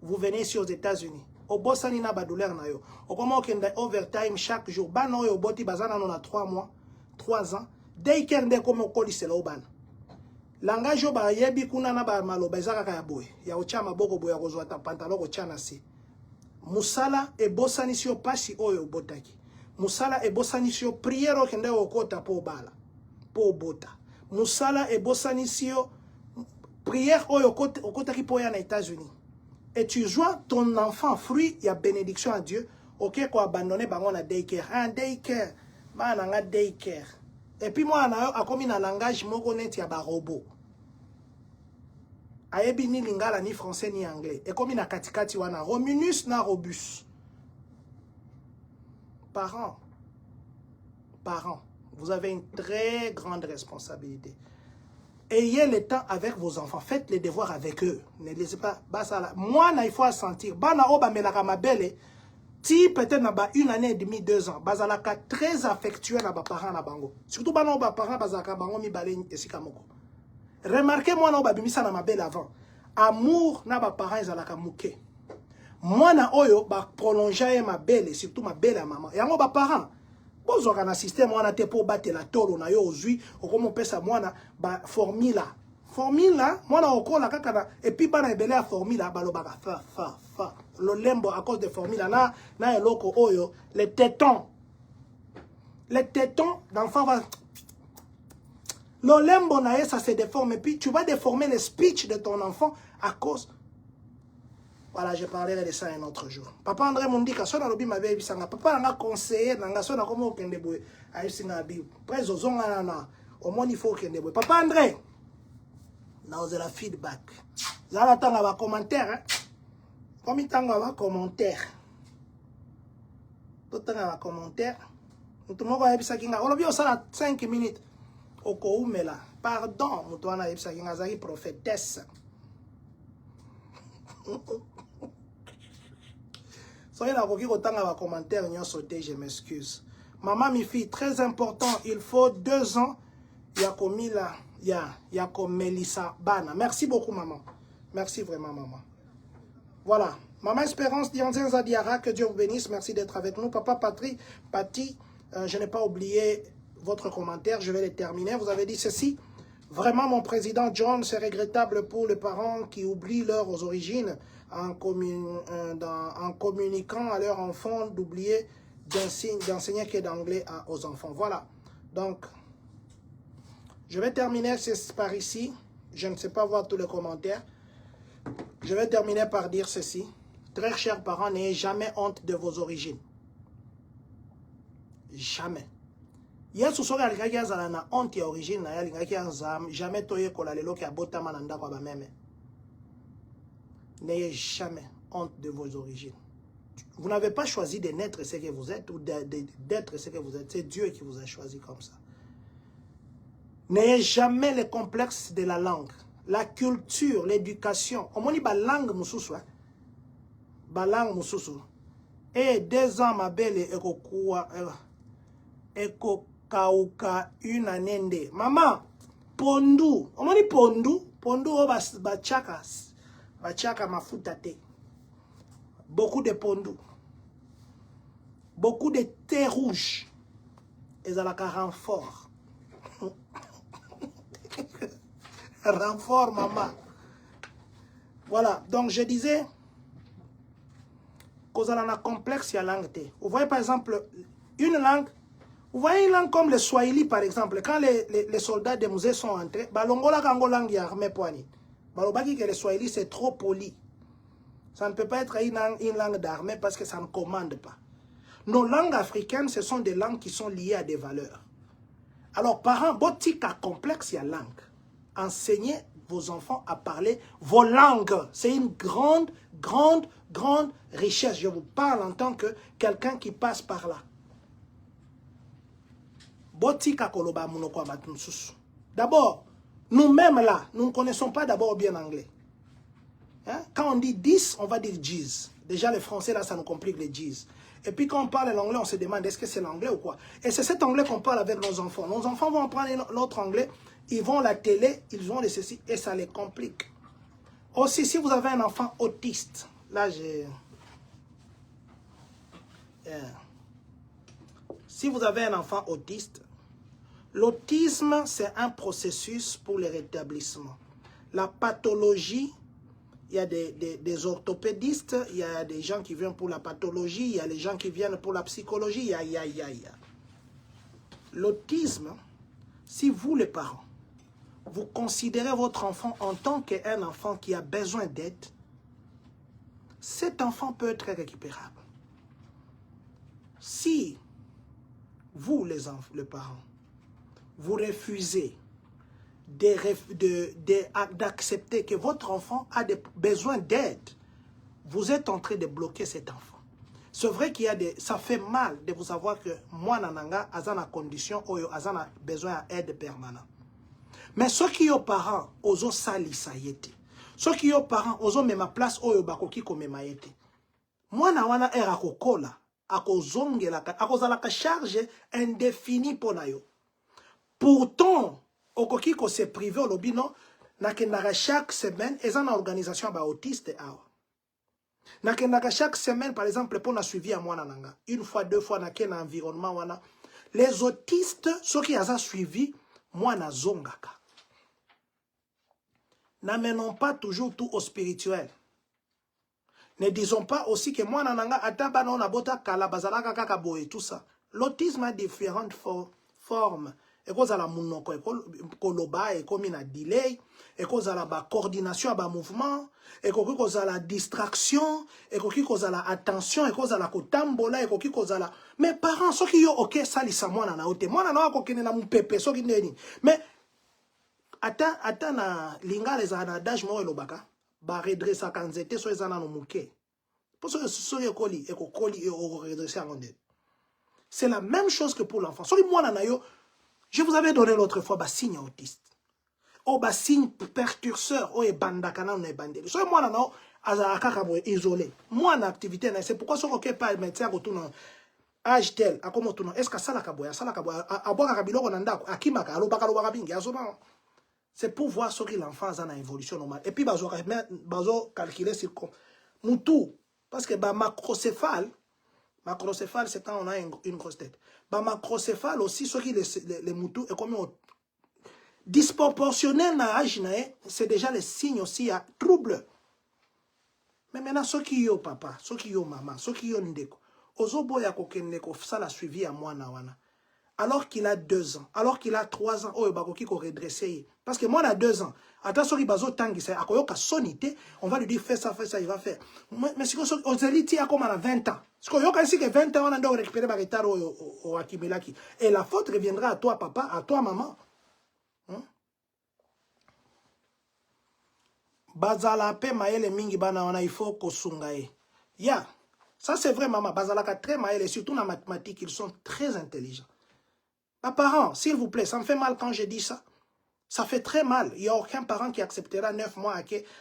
vous venez ici aux États-Unis. Au bossani na ba douleur na yo. Au comment okenda overtime chaque jour. Bano yo boti bazana no na 3 mois, 3 ans. Dès kende comme okoli selo ban. Langage yo ba yebi kuna na ba maloba ezaka ya boy. Ya ochama boko boya kozwa ta pantalon ko chana si. Musala e bossani si yo pasi oyo botaki. Musala e bossani si yo prière okende okota po bala. Po bota. Musala e bossani si yo prière oyo okota ki po ya na États-Unis. Et tu joins ton enfant fruit, il y a bénédiction à Dieu. Ok, quoi abandonner bango na daycare. Un daycare, ba na daycare. Et puis moi na a comme un langage moko net ya ba robot. Ayebi ni lingala ni français ni anglais. Et comme na katikati wana Rominus na Robus. Parents, vous avez une très grande responsabilité. Ayez le temps avec vos enfants. Faites les devoirs avec eux. Ne laissez pas. Moi, il faut sentir. Bana oba melaka mabele. Si peut-être na ba 1 année et demie, 2 ans. Bazalaka très affectueux na ba parents na bango. Surtout bana oba parents bazalaka bango mi bale esika moko. Remarquez moi na oba bimisa na mabele avant. Amour na ba parents ezalaka muke. Moi na oyo ba prolonger mabele, surtout mabele à maman. Yango ba parents. Bozwaka na système wana te po batela tolo na yo ozwi okomo pesa mwana ba formula mwana okola kaka na et puis bana ebele ya formula balobaka fa lo lembo à cause de formula na eloko oyo les tétons d'enfant va lo lembo na ça se déforme et puis tu vas déformer le speech de ton enfant à cause. Voilà, je parlerai de ça un autre jour. Papa André Mondika, son alobi ma baby sanga. Papa n'a conseillé, n'a son a comment kende boy. Aïe singa bi. Près aux zonga na. Au moins il faut kende boy. Papa André, n'a osé la feedback. Zala tanga va commentaire. Hein? Comme tanga va commentaire. Tout tanga va commentaire. Tout le monde va yebisa kinga. On l'a ça 5 minutes. Oko umela. Pardon, mutuana yebisa kinga zaki prophétesse. Soyez là, vous avez commentaire, je m'excuse. Maman, mes filles, très important, il faut 2 ans. Il y a comme là, il y a comme Melissa Bana. Merci beaucoup, maman. Merci vraiment, maman. Voilà. Maman Espérance Dianzin Zadiara, que Dieu vous bénisse. Merci d'être avec nous. Papa Pati, je n'ai pas oublié votre commentaire. Je vais le terminer. Vous avez dit ceci. Vraiment, mon président John, c'est regrettable pour les parents qui oublient leurs origines en communiquant à leurs enfants d'oublier d'enseigner que d'anglais aux enfants. Voilà. Donc, je vais terminer par ici. Je ne sais pas voir tous les commentaires. Je vais terminer par dire ceci. Très chers parents, n'ayez jamais honte de vos origines. Jamais. Yesu soki alingaki azala na honte ya origine na ye alingaki azam jamais toyekola lelo ki abotama na ndako ba meme. N'ayez jamais honte de vos origines. Vous n'avez pas choisi de naître ce que vous êtes ou d'être ce que vous êtes. C'est Dieu qui vous a choisi comme ça. N'ayez jamais le complexe de la langue, la culture, l'éducation. On dit ba langue mususu, ba langue mususu. Et 2 ans ma belle ekokuwa ekokauka une année nde. Maman, pondu. On dit pondu, pondu o bachaka mafuta te. Beaucoup de pondu. Beaucoup de thé rouge. Et ça la renfort. Renfort, maman. Voilà. Donc, je disais, qu'on a un complexe, il y a langue. Vous voyez, par exemple, une langue. Vous voyez une langue comme le Swahili, par exemple. Quand les soldats des musées sont entrés, Balongola Kango langue y a armé poignet. Balobaki que le Swahili, c'est trop poli. Ça ne peut pas être une langue d'armée parce que ça ne commande pas. Nos langues africaines, ce sont des langues qui sont liées à des valeurs. Alors, parents, botika complexe, il y a langue. Enseignez vos enfants à parler vos langues. C'est une grande, grande, grande richesse. Je vous parle en tant que quelqu'un qui passe par là. Botika koloba munoko matunsusu. D'abord, nous-mêmes là, nous ne connaissons pas d'abord bien anglais. Hein? Quand on dit 10, on va dire 10. Déjà, les Français, là, ça nous complique les 10. Et puis, quand on parle l'anglais, on se demande, est-ce que c'est l'anglais ou quoi? Et c'est cet anglais qu'on parle avec nos enfants. Nos enfants vont apprendre l'autre anglais, ils vont à la télé, ils vont de ceci, et ça les complique. Aussi, si vous avez un enfant autiste, là, j'ai... Si vous avez un enfant autiste, l'autisme, c'est un processus pour le rétablissement. La pathologie, il y a des orthopédistes, il y a des gens qui viennent pour la pathologie, il y a les gens qui viennent pour la psychologie, il y a. L'autisme, si vous les parents, vous considérez votre enfant en tant qu'un enfant qui a besoin d'aide, cet enfant peut être récupérable. Si vous, les parents, vous refusez d'accepter que votre enfant a des besoins d'aide, vous êtes en train de bloquer cet enfant. C'est vrai qu'il y a ça fait mal de vous savoir que moi, Nananga, a une condition où il a besoin d'aide permanente. Mais ceux qui ont parents, ils ont sali ça yete. Ceux qui ont parents, ils ont même ma place où ils ont comme maïete. Moi, na era kokola, akozongela, akozalaka charge indéfinie pour nayo. Pourtant, okoki ko se privé au lobby non, nakendaka chaque semaine, ils ont une organisation ba autiste awa. Nakendaka chaque semaine, par exemple, pour na suivi à moi nananga. Une fois, 2 fois, nakena environnement wana. Les autistes, ceux qui ont suivi, moi na zongaka. N'amenons pas toujours tout au spirituel. Ne disons pas aussi que moi nananga ataba na bota kala bazalaka kaka boye tout ça. L'autisme a différentes formes. Et cause à la monoko, koloba, et comme il a delay, et cause à la coordination à mouvement, et cause à la distraction, et cause à la attention, et cause à la kotambola, et cause à la. Mais parents, ceux qui ont ok, ça li sa moi na ote, moi na ko kene na mpepe, ceux qui n'eni. Mais attends na linga les anadages mo elobaka, ba redressa kanzete so ezana no muke. Pour ceux qui koli, et koli et redresser en onde. C'est la même chose que pour l'enfant. Ceux qui moi na yo. Je vous avais donné l'autre fois un signe autiste. Ou un signe percurseur. Ou un bandakana ou un bandé. So moi, non, azakakabo isolé. Moi, en activité, c'est pourquoi ce n'est pas le médecin qui tourne âge tel. Est-ce que ça la kaboya? Ça la kaboya? A boire kabilo konanda. A kimaka. Alo bakalo bakabingi. C'est pour voir ce que l'enfant a une évolution normale. Et puis, bazo calculer sur quoi. Moutou. Parce que macrocéphale. Macrocéphale, c'est quand on a une grosse tête. Macrocéphale aussi, ceux qui les moutous, et comme disproportionnel dans l'âge, c'est déjà le signe aussi à trouble. Mais maintenant, ceux qui ont papa, ceux qui ont maman, ceux qui ont ndeko, ozo boya kokendeko, ça la suivi à moi na wana. alors qu'il a 2 ans, alors qu'il a 3 ans, oh, il va redresser. Parce que moi, on a 2 ans. Attention, il va on va lui dire fais ça, il va faire. Mais si on dit comme à 20 ans, parce que 20 ans, on doit récupérer le retard au Akimilaki. Et la faute reviendra à toi, papa, à toi, maman. Bazala pe maele mingi bana wana il faut kosungae. Ya, ça c'est vrai maman, bazala ka très maele, surtout dans mathématiques, ils sont très intelligents. Ma parents, s'il vous plaît, ça me fait mal quand je dis ça. Ça fait très mal. Il n'y a aucun parent qui acceptera 9 mois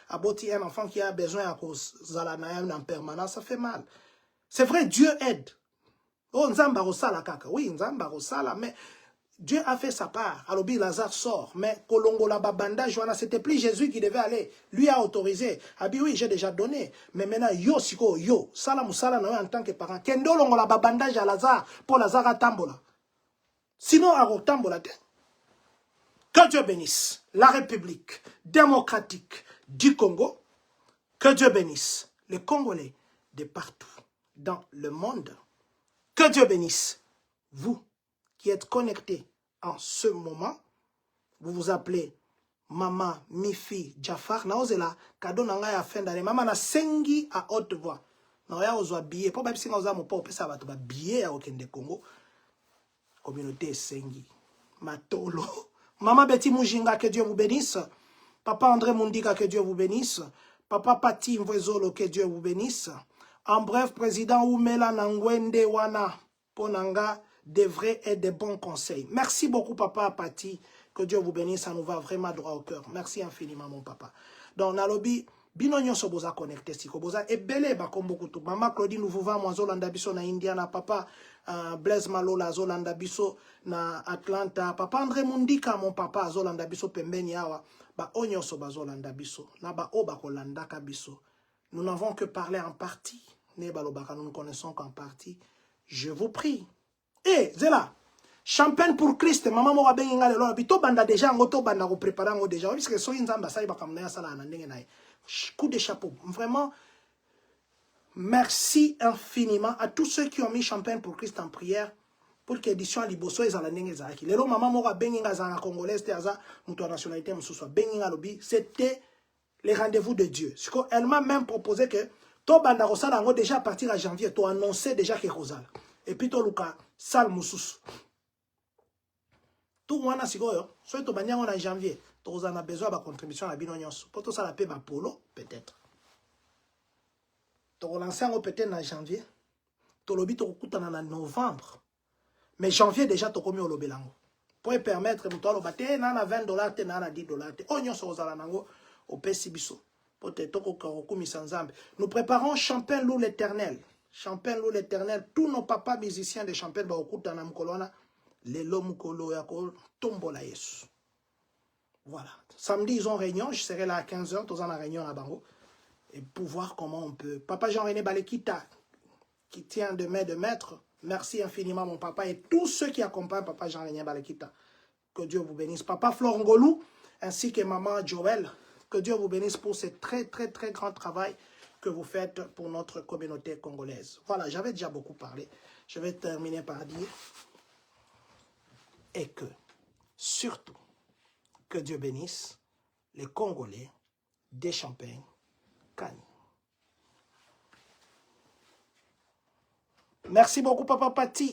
à botter un enfant qui a besoin à cause de en permanence. Ça fait mal. C'est vrai, Dieu aide. Oh, Nzamba Rosala kaka. Oui, Nzamba Rosala, mais Dieu a fait sa part. Alors, Lazare sort. Mais Kolongo la babanda, Johanna, c'était plus Jésus qui devait aller. Lui a autorisé. Ah oui, j'ai déjà donné. Mais maintenant, yo, siko, yo. Salam salam en tant que parent. Kendo longo la babanda, ja Lazare. Pour Lazare à Tambola. Sinon, à Tambola, que Dieu bénisse la République démocratique du Congo. Que Dieu bénisse les Congolais de partout dans le monde. Que Dieu bénisse vous qui êtes connectés en ce moment. Vous vous appelez Maman Mifi Jafar. Naozela cadeau nanga ya fin d'année. Maman na sengi à haute voix. Na ozwa billet. Pour même si nga oza mo pa opesa bato ba billet à Okende Congo. Communauté sengi. Matolo. Maman Betty Mujinga, que Dieu vous bénisse. Papa André Mundika, que Dieu vous bénisse. Papa Pati Mvwezolo, que Dieu vous bénisse. En bref, président Oumela Nangwende Wana Ponanga, des vrais et des bons conseils. Merci beaucoup, papa Pati. Que Dieu vous bénisse, ça nous va vraiment droit au cœur. Merci infiniment, mon papa. Donc, Nalobi, Binonyo Soboza connecté, si Koboza, et Belé Bakombokutu. Maman Claudine Nouvouva, moi, Zolanda Biso na Indiana, papa Blaise Malola, Zolanda Biso na Atlanta, papa André Mundika, mon papa, Zolanda Biso, Pembeni Awa, ba Onyo Soba Zolanda Biso, na ba Oba Kolanda Kabiso. Nous n'avons que parlé en partie. Nous ne connaissons qu'en partie. Je vous prie. Eh, Zela, champagne pour Christ, maman mo benga le lo bito banda déjà ngoto banda ko préparer ngo déjà parce que so inzamba ça ba kamna sala na ndenge nae. Coup de chapeau. Vraiment merci infiniment à tous ceux qui ont mis champagne pour Christ en prière pour que l'édition à Liboso ezala ndenge zaki. Lelo maman mo benga za congolaise teaza muto nationalité mususu benga lobi, c'était les rendez-vous de Dieu. Elle m'a même proposé que to banda ko sala ngo déjà à partir de janvier, to annoncer déjà que Rosal. Et puis to luka sal mususu. Tout le monde a soit en janvier, on a besoin de contribution à la binonyos. Pour tout ça, la paix va polo, peut-être. Tu lancer peut-être en janvier, tu l'obis en novembre. Mais janvier déjà, tu as commis au lobelango. Pour permettre, tu as $20, tu as $10. Oignon sur Ozalanango, au Pessibiso. Nous préparons Champagne Loup l'Éternel. Champagne Loup l'Éternel. Tous nos papas musiciens de Champagne Baokuta Namkolona. Les lomukolo yako tombola yesu. Voilà. Samedi, ils ont réunion. Je serai là à 15h. Tous en la réunion à Bango. Et pour voir comment on peut. Papa Jean-René Balekita, qui tient de main de maître. Merci infiniment, mon papa. Et tous ceux qui accompagnent Papa Jean-René Balekita. Que Dieu vous bénisse. Papa Florent Ngolou, ainsi que maman Joël. Que Dieu vous bénisse pour ce très, très, très grand travail que vous faites pour notre communauté congolaise. Voilà, j'avais déjà beaucoup parlé. Je vais terminer par dire. Et que, surtout, que Dieu bénisse les Congolais des Champagnes Kani. Merci beaucoup, Papa Pati.